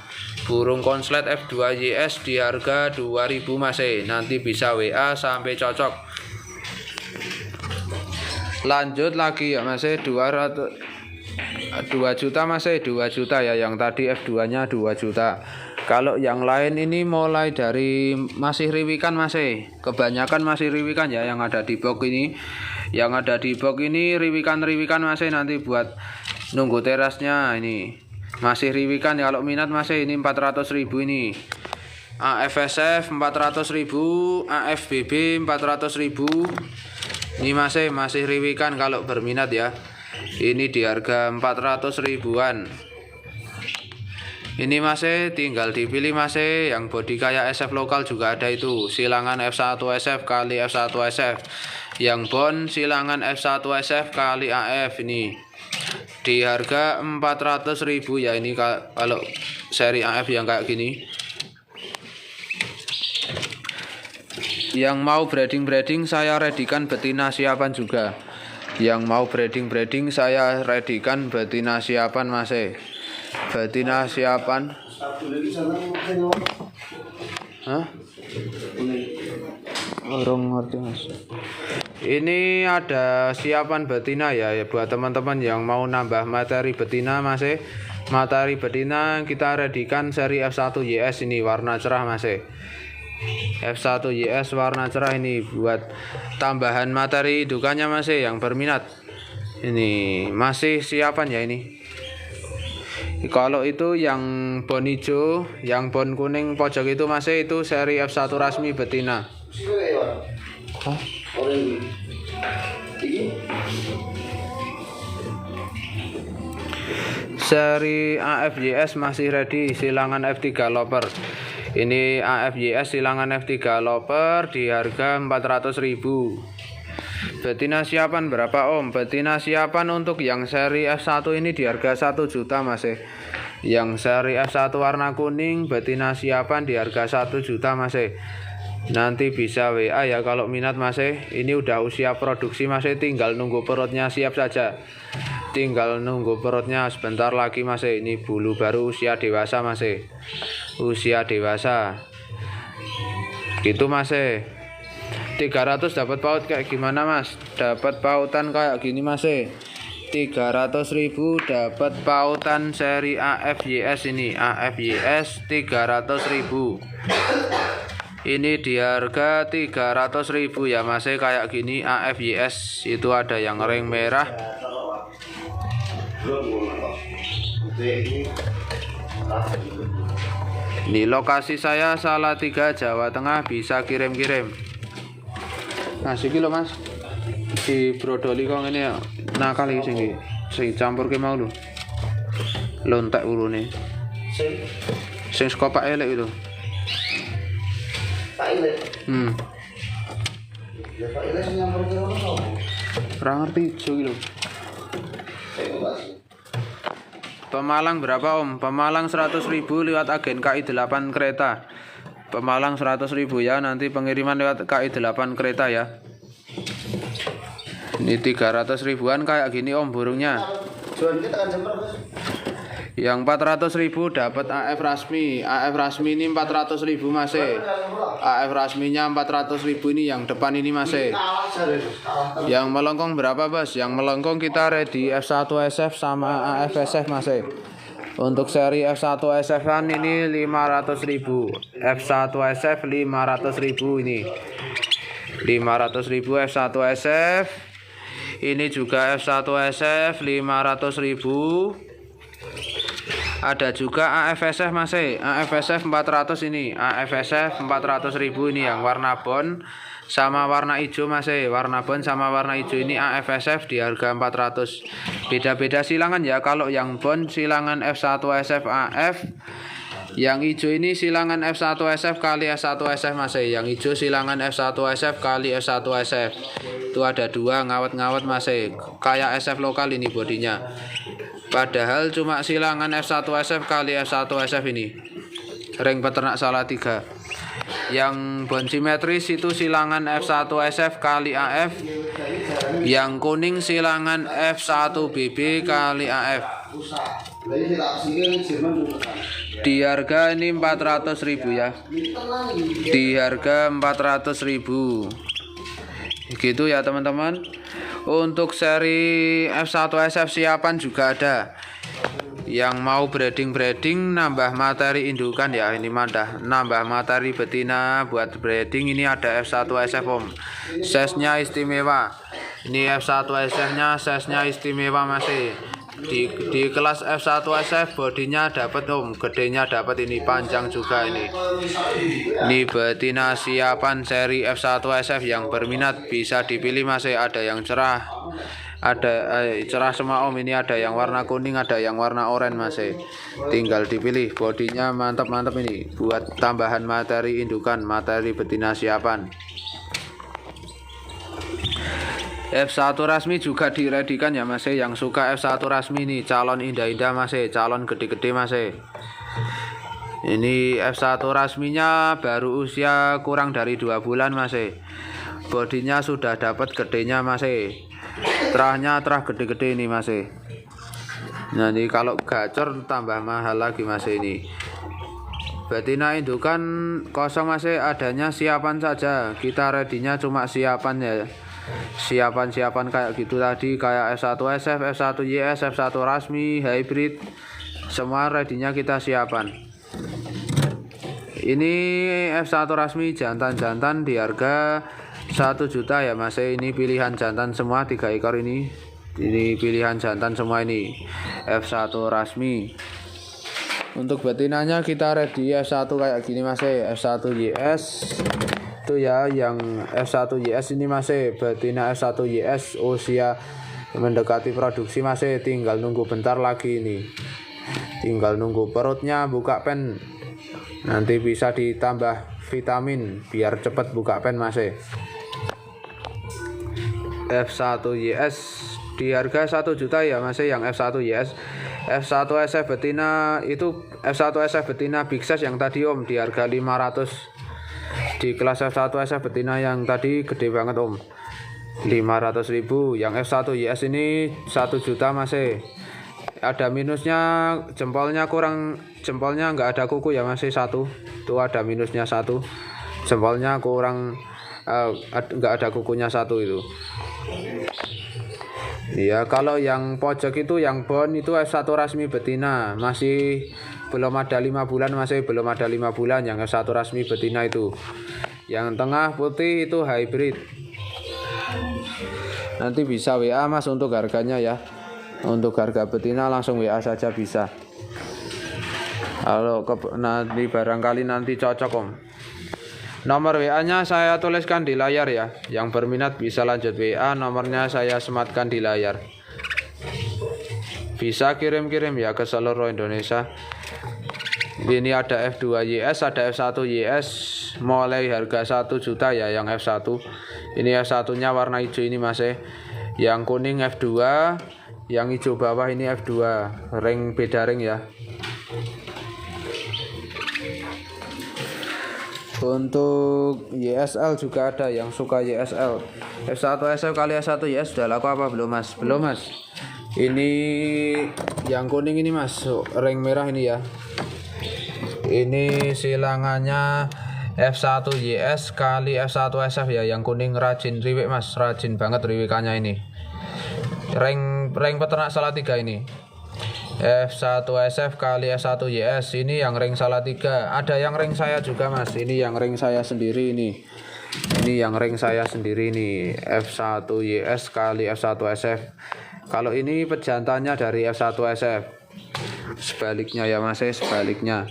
Burung konslet F2 YS di harga 2000 masih. Nanti bisa WA sampai cocok. Lanjut lagi ya masih 2 juta masih 2 juta ya, yang tadi F2 nya 2 juta. Kalau yang lain ini mulai dari masih riwikan masih, kebanyakan masih riwikan ya yang ada di box ini. Yang ada di box ini riwikan-riwikan masih, nanti buat nunggu terasnya ini. Masih riwikan ya, kalau minat masih ini 400.000 ini. AFSF 400.000, AFBB 400.000. Ini masih riwikan kalau berminat ya. Ini di harga 400 ribuan. Ini masih tinggal dipilih masih. Yang body kayak SF lokal juga ada itu. Silangan F1SF kali F1SF. Yang bon silangan F1SF kali AF ini. Di harga 400.000 ya ini kalau seri AF yang kayak gini. Yang mau breeding saya readykan betina siapan juga. Yang mau breeding saya readykan betina siapan masih. Betina siapan. Hah? Orang ngerti mas. Ini ada siapan betina ya, buat teman-teman yang mau nambah materi betina masih. Materi betina kita readykan seri F1 YS ini warna cerah masih. F1 YS warna cerah ini buat tambahan materi indukannya masih. Yang berminat ini masih siapan ya ini. Kalau itu yang bon hijau, yang bon kuning pojok itu masih itu seri F1 rasmi betina. Seri AFYS masih ready, silangan F3 loper. Ini AFYS silangan F3 loper di harga 400.000. Betina siapan berapa om? Betina siapan untuk yang seri F1 ini di harga 1 juta masih. Yang seri F1 warna kuning betina siapan di harga 1 juta masih. Nanti bisa WA ya kalau minat masih. Ini udah usia produksi masih, tinggal nunggu perutnya siap saja. Tinggal nunggu perutnya sebentar lagi masih. Ini bulu baru usia dewasa masih. Usia dewasa. Gitu masih. 300 dapat paut kayak gimana mas? Dapat pautan kayak gini masih. 300.000 dapat pautan seri AFYS ini. AFYS 300.000. Ini di harga 300.000 ya Mas, kayak gini AFYS itu ada yang ring merah. Ini lokasi saya Salatiga, Jawa Tengah, bisa kirim-kirim. Nah siki lho Mas, di brodoli kok ngene ya. Nakal iki sing campur ke mau lho. Lontek urune. Sing skopak elek itu. Pak elek. Ya Pak elek sing campur ke ono. Ora ngerti jo iki lho. Pemalang berapa Om? Pemalang 100.000 lewat agen KI 8 kereta. Pemalang 100.000 ya, nanti pengiriman lewat KI 8 kereta ya. Ini 300 ribuan kayak gini Om burungnya. Yang 400.000 dapat AF Rasmi. AF Rasmi ini 400.000 Mas. AF Rasminya 400.000 ini yang depan ini Mas. Yang melengkung berapa Bos? Yang melengkung kita ready F1SF sama AF SF Mas. Untuk seri F1SF kan ini 500.000. F1SF 500.000 ini. 500.000 F1SF. Ini juga F1SF 500.000. Ada juga AFSF Mas. AFSF 400 ini. AFSF 400.000 ini yang warna bon sama warna hijau Mas. Warna bon sama warna hijau ini AFSF di harga 400. Beda-beda silangan ya. Kalau yang bon silangan F1SF AF. Yang hijau ini silangan F1SF kali F1SF Mas. Yang hijau silangan F1SF kali F1SF. Itu ada dua ngawet-ngawet Mas. Kayak SF lokal ini bodinya. Padahal cuma silangan F1SF kali F1SF ini. Ring peternak Salatiga. Yang bon simetris itu silangan F1SF kali AF. Yang kuning silangan F1BB kali AF. Di harga ini 400.000 ya. Di harga 400.000. Gitu ya teman-teman. Untuk seri F1SF siapan juga ada. Yang mau breeding nambah materi indukan ya, ini nambah materi betina buat breeding, ini ada F1SF Om. Size-nya istimewa. Ini F1SF nya size-nya istimewa masih. Di kelas F1SF bodinya dapat Om, gedenya dapat, ini panjang juga ini. Ini betina siapan seri F1SF, yang berminat bisa dipilih masih, ada yang cerah. Ada cerah semua Om, ini ada yang warna kuning, ada yang warna oranye masih. Tinggal dipilih, bodinya mantap-mantap ini buat tambahan materi indukan, materi betina siapan. F1 Rasmi juga diredikan ya Mas. Yang suka F1 Rasmi ini calon indah-indah Mas, calon gede-gede Mas. Ini F1 Rasminya baru usia kurang dari 2 bulan Mas. Bodinya sudah dapat gedenya Mas. Terahnya terah gede-gede ini Mas. Nah ini kalau gacor tambah mahal lagi Mas ini. Betina indukan kosong Mas, adanya siapan saja. Kita redinya cuma siapan ya. Siapan kayak gitu tadi, kayak F1SF, F1YS, F1 Rasmi, hybrid, semua redinya kita siapan. Ini F1 Rasmi jantan-jantan di harga 1 juta ya Mas. Ini pilihan jantan semua, 3 ekor ini. Ini pilihan jantan semua ini. F1 Rasmi. Untuk betinanya kita ready F1 kayak gini Mas. F1YS itu ya, yang F1YS ini masih betina F1YS usia mendekati produksi masih, tinggal nunggu bentar lagi ini, tinggal nunggu perutnya buka pen, nanti bisa ditambah vitamin biar cepat buka pen masih. F1YS di harga 1 juta ya masih, yang F1YS. F1SF betina itu F1SF betina big size yang tadi Om di harga 500. Di kelas F1SF betina yang tadi gede banget Om, 500.000. Yang F1YS ini 1 juta masih. Ada minusnya, jempolnya kurang, jempolnya nggak ada kuku ya masih satu. Itu ada minusnya satu, jempolnya kurang, nggak ada kukunya satu itu. Iya, kalau yang pojok itu yang bon itu F1 Rasmi betina, masih belum ada 5 bulan masih belum ada 5 bulan yang F1 resmi betina itu. Yang tengah putih itu hybrid. Nanti bisa WA Mas untuk harganya ya. Untuk harga betina langsung WA saja bisa. Kalau nanti barangkali nanti cocok Om. Nomor WA-nya saya tuliskan di layar ya. Yang berminat bisa lanjut WA, nomornya saya sematkan di layar. Bisa kirim-kirim ya ke seluruh Indonesia. Ini ada F2YS, ada F1YS, mulai harga 1 juta ya yang F1. Ini F1-nya warna hijau ini Mas. Yang kuning F2, yang hijau bawah ini F2. Ring beda ring ya. Untuk YSL juga ada yang suka YSL. F1 SF kali S1 YS sudah laku apa belum Mas? Belum Mas. Ini yang kuning ini Mas, ring merah ini ya. Ini silangannya F1 YS kali F1 SF ya. Yang kuning rajin riwik Mas, rajin banget riwikannya ini. Ring peternak Salatiga ini. F1 SF kali F1 YS ini yang ring Salatiga. Ada yang ring saya juga Mas. Ini yang ring saya sendiri ini. Ini yang ring saya sendiri ini. F1 YS kali F1 SF. Kalau ini pejantannya dari F1 SF. Sebaliknya ya Mas, sebaliknya.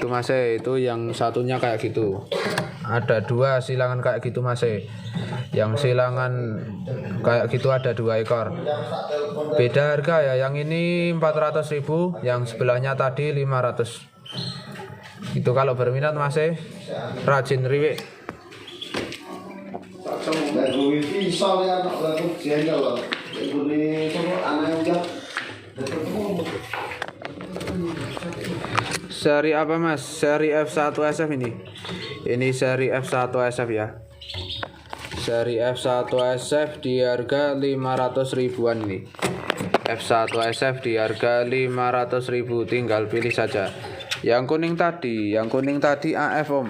Itu Mas, itu yang satunya kayak gitu. Ada 2 silangan kayak gitu Mas. Yang silangan kayak gitu ada 2 ekor. Beda harga ya, yang ini 400.000, yang sebelahnya tadi 500. Itu kalau berminat Mas, rajin riwik. Seri apa Mas? Seri F1 SF ini. Ini seri F1 SF ya. Seri F1 SF di harga 500 ribuan ini. F1 SF di harga 500.000, tinggal pilih saja. Yang kuning tadi AF Om.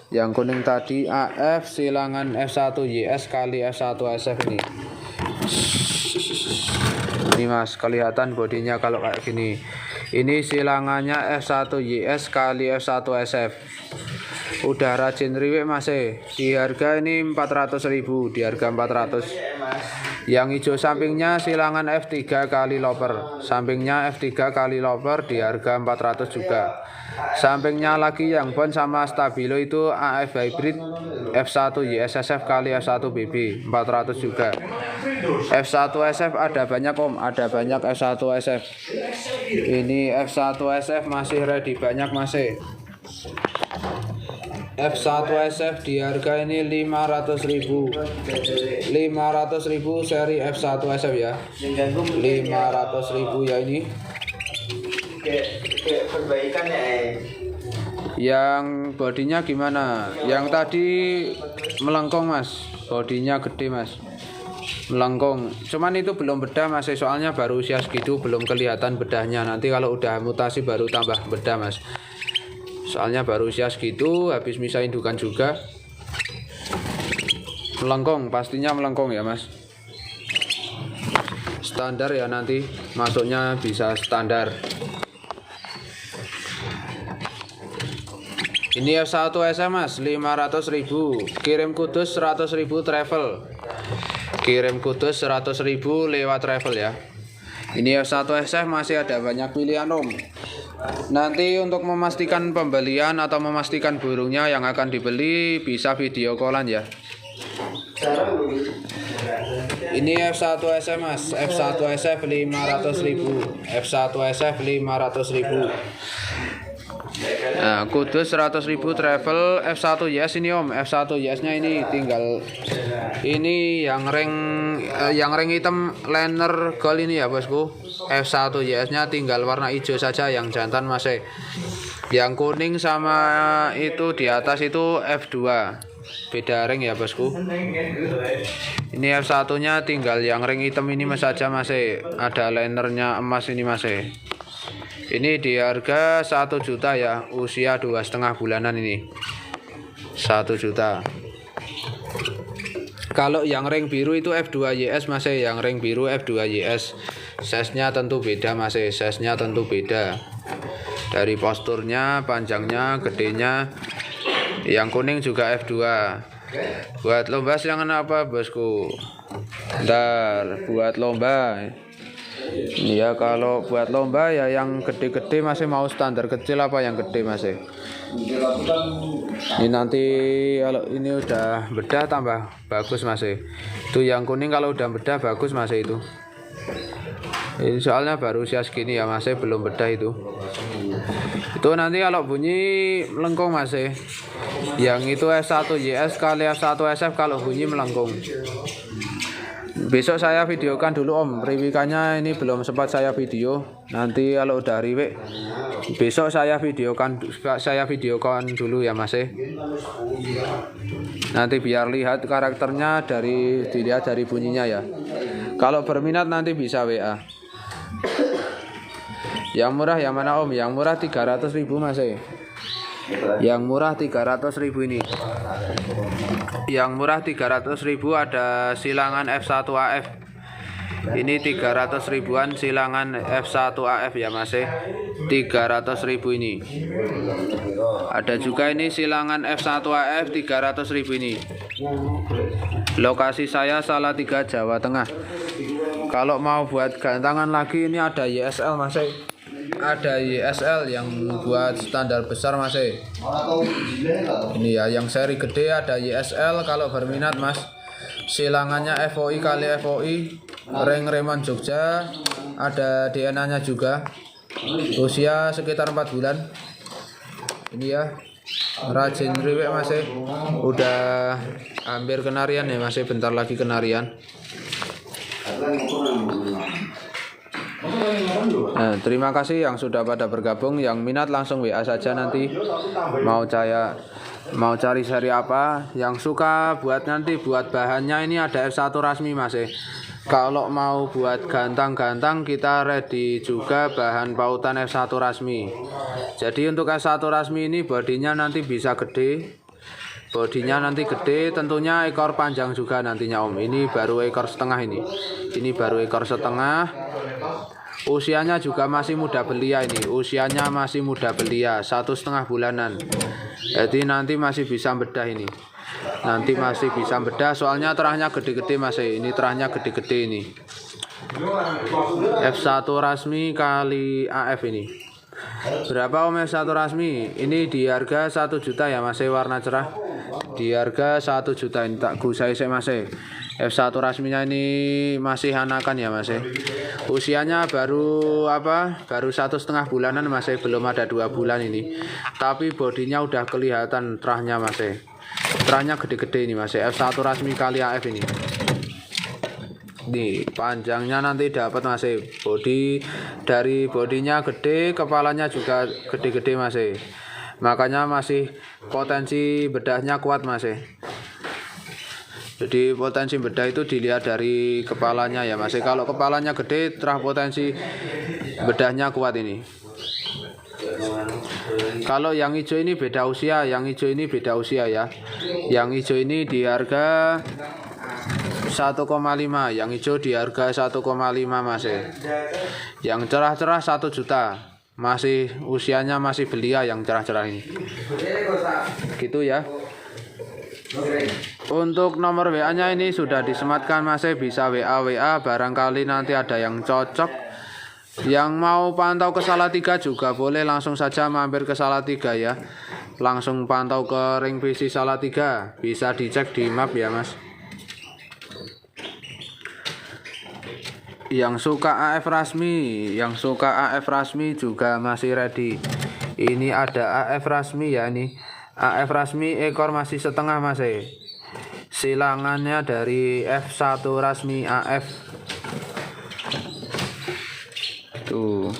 Yang kuning tadi AF silangan F1 YS kali F1 SF ini. Ini Mas, kelihatan bodinya kalau kayak gini. Ini silangannya F1 YS kali F1 SF. Udah rajin riwik Mas. Di harga ini 400.000, di harga 400. Yang hijau sampingnya silangan F3 kali loper. Sampingnya F3 kali loper di harga 400 juga. Sampingnya lagi yang bon sama stabilo itu AF hybrid F1 YSSF kali F1 BB 400 juga. F1 SF ada banyak Om, ada banyak F1 SF. Ini F1 SF masih ready, banyak masih. F1 SF di harga ini 500.000. 500.000 seri F1 SF ya. 500.000 ya ini. Perbaikan ya. Yang bodinya gimana? Yang tadi melengkung Mas. Bodinya gede Mas. Melengkung. Cuman itu belum bedah Mas, soalnya baru usia segitu belum kelihatan bedahnya. Nanti kalau udah mutasi baru tambah bedah Mas. Soalnya baru usia segitu, habis misa indukan juga. Melengkung, pastinya melengkung ya Mas. Standar ya, nanti masuknya bisa standar. Ini F1 SM Mas, 500.000. Kirim Kudus 100.000 travel. Kirim Kudus 100.000 lewat travel ya. Ini F1 SF masih ada banyak pilihan Om. Nanti untuk memastikan pembelian atau memastikan burungnya yang akan dibeli bisa video callan ya. Ini F1 SF Mas, F1 SF 500.000. F1 SF 500.000. Nah, Kudus 100.000 travel. F1 YS ini Om, F1 YS nya ini tinggal ini yang ring hitam liner gold ini ya Bosku. F1 YS nya tinggal warna hijau saja yang jantan masih. Yang kuning sama itu di atas itu F2. Beda ring ya Bosku. Ini F1 nya tinggal yang ring hitam ini saja masih. Ada linernya emas ini masih. Ini di harga 1 juta ya, usia 2,5 bulanan ini. 1 juta. Kalau yang ring biru itu F2YS masih, yang ring biru F2YS. Size-nya tentu beda masih, size-nya tentu beda. Dari posturnya, panjangnya, gedenya. Yang kuning juga F2. Buat lomba silangan apa bosku? Ntar buat lomba. Ya kalau buat lomba ya yang gede-gede masih mau standar kecil apa yang gede masih. Ini nanti kalau ini udah bedah tambah bagus masih. Itu yang kuning kalau udah bedah bagus masih itu. Ini soalnya baru usia segini ya masih belum bedah itu. Itu nanti kalau bunyi melengkung masih. Yang itu S1 YS kali F1 SF kalau bunyi melengkung. Besok saya videokan dulu om, riwikannya ini belum sempat saya video. Nanti kalau udah riwik besok saya videokan dulu ya mas. Nanti biar lihat karakternya dilihat dari bunyinya ya. Kalau berminat nanti bisa WA. Yang murah yang mana om? Yang murah 300.000 mas. Yang murah 300.000 ini. Yang murah 300.000 ada silangan F1 AF. Ini 300 ribuan silangan F1 AF ya mas. 300.000 ini. Ada juga ini silangan F1 AF 300.000 ini. Lokasi saya Salatiga, Jawa Tengah. Kalau mau buat gantangan lagi ini ada YSL mas. Ada YSL yang buat standar besar mas. Ini ya yang seri gede ada YSL. Kalau berminat mas, silangannya FOI kali FOI, ring Reman Jogja, ada DNA nya juga, usia sekitar 4 bulan. Ini ya rajin riwek mas. Udah hampir kenarian ya mas, bentar lagi kenarian. Nah, terima kasih yang sudah pada bergabung. Yang minat langsung WA saja nanti. Mau cari seri apa? Yang suka buat nanti buat bahannya ini ada F1 Rasmi mas. Kalau mau buat gantang-gantang kita ready juga bahan pautan F1 Rasmi. Jadi untuk F1 Rasmi ini bodinya nanti bisa gede. Bodinya nanti gede, tentunya ekor panjang juga nantinya om. Ini baru ekor setengah ini. Ini baru ekor setengah. Usianya juga masih muda belia ini. Usianya masih muda belia, 1,5 bulanan. Jadi nanti masih bisa bedah ini. Nanti masih bisa bedah soalnya terahnya gede-gede mas. Ini terahnya gede-gede ini. F1 Rasmi kali AF ini. Berapa om F1 Rasmi? Ini di harga 1 juta ya mas, warna cerah. Di harga 1 juta ini tak gusai mas. F1 Rasminya ini masih anakan ya mas. Usianya baru 1,5 bulanan mas, belum ada 2 bulan ini. Tapi bodinya udah kelihatan terahnya mas. Terahnya gede-gede ini mas. F1 Rasmi kali AF ini. Nih panjangnya nanti dapat mas. Dari bodinya gede, kepalanya juga gede-gede mas. Makanya masih potensi bedahnya kuat mas. Jadi potensi bedah itu dilihat dari kepalanya ya mas. Kalau kepalanya gede, terah potensi bedahnya kuat ini. Kalau yang hijau ini beda usia, ya. Yang hijau ini di harga 1,5, yang hijau di harga 1,5 mas. Yang cerah-cerah 1 juta. Masih usianya masih belia yang cerah-cerah ini. Gitu ya. Untuk nomor WA-nya ini sudah disematkan mas, bisa WA barangkali nanti ada yang cocok. Yang mau pantau ke Salatiga juga boleh langsung saja mampir ke Salatiga ya. Langsung pantau ke ring visi Salatiga, bisa dicek di map ya mas. Yang suka AF Rasmi juga masih ready. Ini ada AF Rasmi ya ini. AF Rasmi ekor masih setengah mas. Silangannya dari F1 Rasmi AF. Tuh.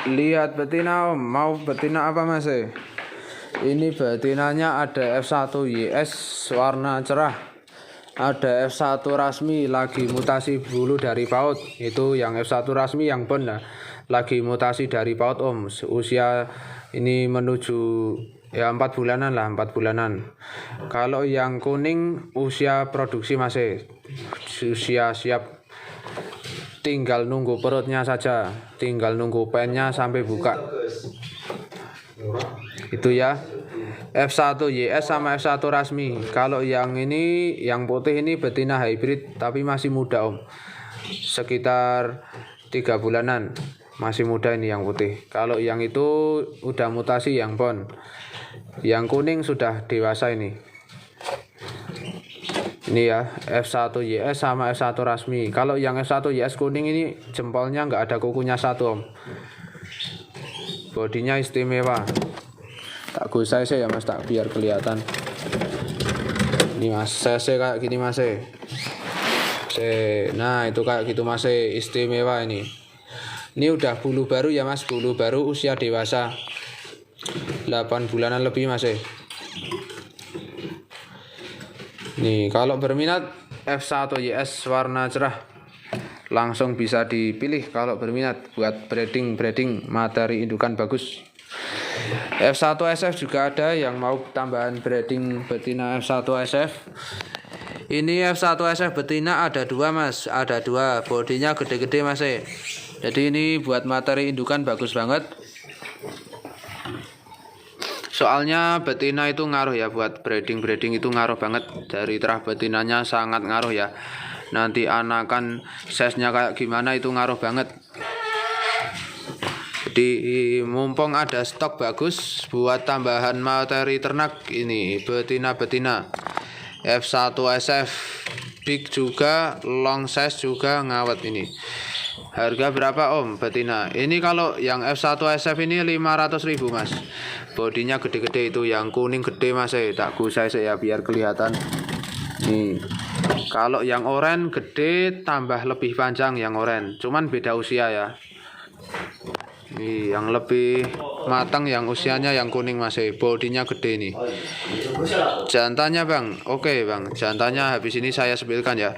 Lihat betina om, mau betina apa mas? Ini betinanya ada F1 YS warna cerah. Ada F1 Rasmi lagi mutasi bulu dari PAUD. Itu yang F1 Rasmi yang bon lah. Lagi mutasi dari PAUD om. Usia Ini menuju ya 4 bulanan lah, 4 bulanan. Kalau yang kuning usia produksi masih usia siap, tinggal nunggu perutnya saja, tinggal nunggu pennya sampai buka. Itu ya. F1YS sama F1 Rasmi. Kalau yang ini, yang putih ini betina hybrid tapi masih muda Om. Sekitar 3 bulanan. Masih muda ini yang putih. Kalau yang itu udah mutasi yang pon. Yang kuning sudah dewasa ini. Ini ya, F1YS sama F1 Rasmi. Kalau yang F1YS kuning ini jempolnya nggak ada kukunya satu Om. Bodinya istimewa. Tak gusai sih ya Mas, tak biar kelihatan. Ini Mas, saya kayak gini Mas. Nah, itu kayak gitu Mas, istimewa ini. Ini udah bulu baru ya Mas, bulu baru usia dewasa. 8 bulanan lebih Mas. Nih, kalau berminat F1YS warna cerah langsung bisa dipilih kalau berminat buat breeding materi indukan bagus. F1SF juga ada yang mau tambahan breeding betina F1SF. Ini F1SF betina ada 2 Mas, ada 2, bodinya gede-gede Mas. Jadi ini buat materi indukan bagus banget. Soalnya betina itu ngaruh ya, buat breeding itu ngaruh banget. Dari terah betinanya sangat ngaruh ya. Nanti anakan size-nya kayak gimana itu ngaruh banget. Jadi mumpung ada stok bagus buat tambahan materi ternak, ini betina F1SF big juga, long size juga ngawet ini. Harga berapa Om betina? Ini kalau yang F1SF ini 500.000 Mas. Bodinya gede-gede itu, yang kuning gede Mas. Tak gusai ya biar kelihatan. Nih. Kalau yang oranye gede tambah lebih panjang yang oranye, cuman beda usia ya. Ini yang lebih matang yang usianya yang kuning Mas. Bodinya gede nih. Jantannya Bang, oke Bang, jantannya habis ini saya sebutkan ya.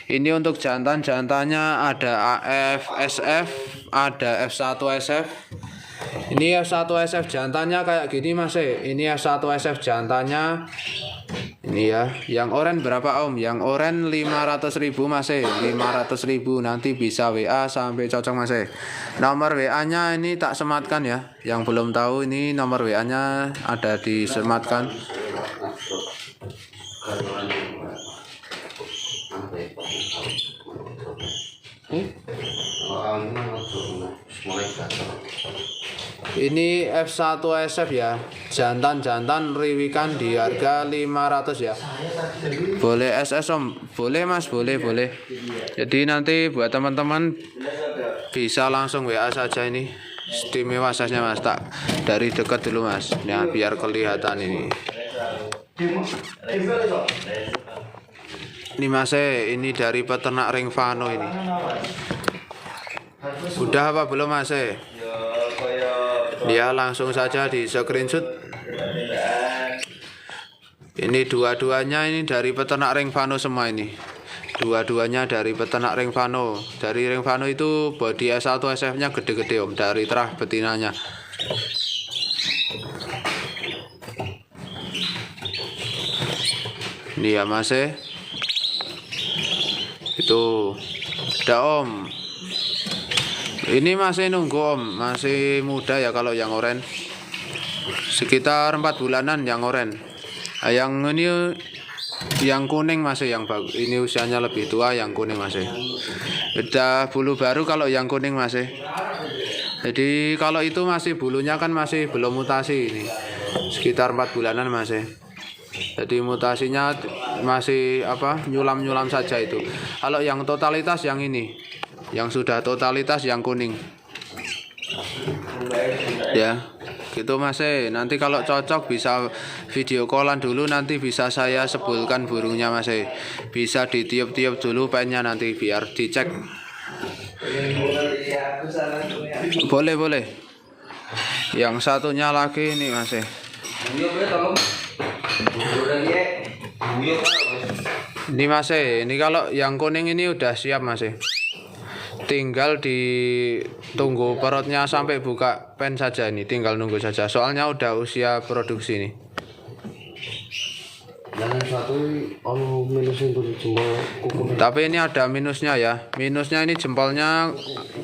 Ini untuk jantannya ada AF-SF, ada F1SF. Ini F1SF jantannya kayak gini Mas. Ini F1SF jantannya. Ini ya, yang oranye berapa Om? Yang oranye 500.000 Mas. 500.000, nanti bisa WA sampai cocok Mas. Nomor WA-nya ini tak sematkan ya. Yang belum tahu ini nomor WA-nya ada disematkan. Ini F1SF ya, jantan riwikan di harga 500 ya. Boleh SS Om, boleh Mas, boleh. Jadi nanti buat teman-teman bisa langsung WA saja ini. Istimewa size-nya Mas, tak dari dekat dulu Mas. Nah, biar kelihatan ini. Ini Mas, ini dari peternak Ring Fano ini. Udah apa belum Mas? Dia langsung saja di screenshot. Ini dua-duanya ini dari peternak Ring Fano semua ini. Dua-duanya dari peternak Ring Fano. Dari Ring Fano itu body S1SF-nya gede-gede Om, dari terah betinanya. Ini ya Mas. Itu udah Om. Ini masih nunggu Om, masih muda ya kalau yang oranye. Sekitar 4 bulanan yang oranye. Yang ini yang kuning masih yang bagus. Ini usianya lebih tua, yang kuning masih. Udah bulu baru kalau yang kuning masih. Jadi kalau itu masih bulunya kan masih belum mutasi ini. Sekitar 4 bulanan masih. Jadi mutasinya masih nyulam saja itu. Kalau yang totalitas yang ini. Yang sudah totalitas yang kuning ya gitu Mas. Nanti kalau cocok bisa video callan dulu, nanti bisa saya sebulkan burungnya Mas. Bisa ditiup-tiup dulu pennya nanti biar dicek. Boleh yang satunya lagi nih Mas. Ini Mas, ini kalau yang kuning ini udah siap Mas. tinggal ditunggu perutnya sampai buka pen saja ini, tinggal nunggu saja soalnya udah usia produksi nih. Yang satu minusnya untuk jempol kuku. Tapi ini ada minusnya ya. Minusnya ini jempolnya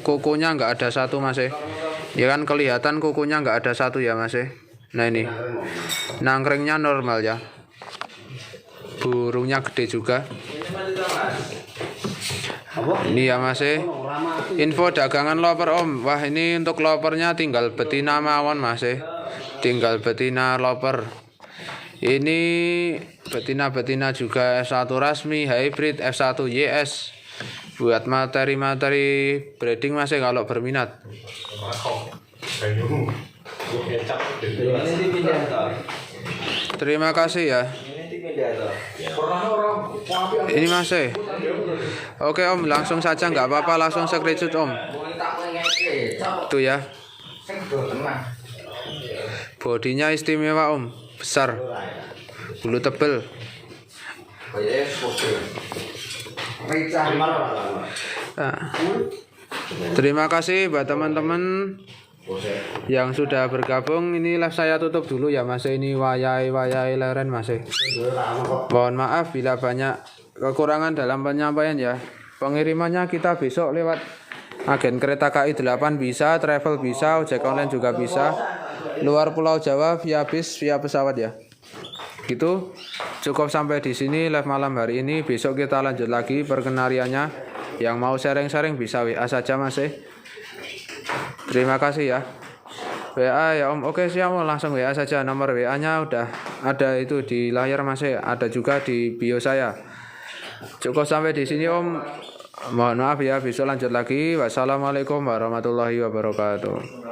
kukunya nggak ada satu Mas. Ya kan kelihatan kukunya nggak ada satu ya Mas. Nah ini nangkringnya normal ya. Burungnya gede juga. Ini ya Mas. Info dagangan loper Om. Wah ini untuk lopernya tinggal betina mawon Mas. Tinggal betina loper. Ini betina-betina juga F1 rasmi, hybrid, F1 YS. Buat materi-materi breeding Mas kalau berminat. Terima kasih ya. Ini Mas. Oke Om, langsung saja nggak apa-apa, langsung screenshot Om. Tuh ya. Bodinya istimewa Om, besar. Bulu tebel. Nah, terima kasih buat teman-teman yang sudah bergabung. Ini live saya tutup dulu ya Mas. Ini wayai leren Mas. Mohon maaf bila banyak kekurangan dalam penyampaian ya. Pengirimannya kita besok lewat agen kereta KAI 8 bisa, travel bisa, ojek online juga bisa. Luar Pulau Jawa via bis, via pesawat ya. Gitu. Cukup sampai di sini live malam hari ini. Besok kita lanjut lagi perkenariannya. Yang mau sharing-sharing bisa WA saja Mas. Terima kasih ya. WA ya Om. Oke siap Om, langsung WA saja. Nomor WA-nya udah ada itu di layar Mas. Ada juga di bio saya. Cukup sampai di sini Om. Mohon maaf ya, besok lanjut lagi. Wassalamualaikum warahmatullahi wabarakatuh.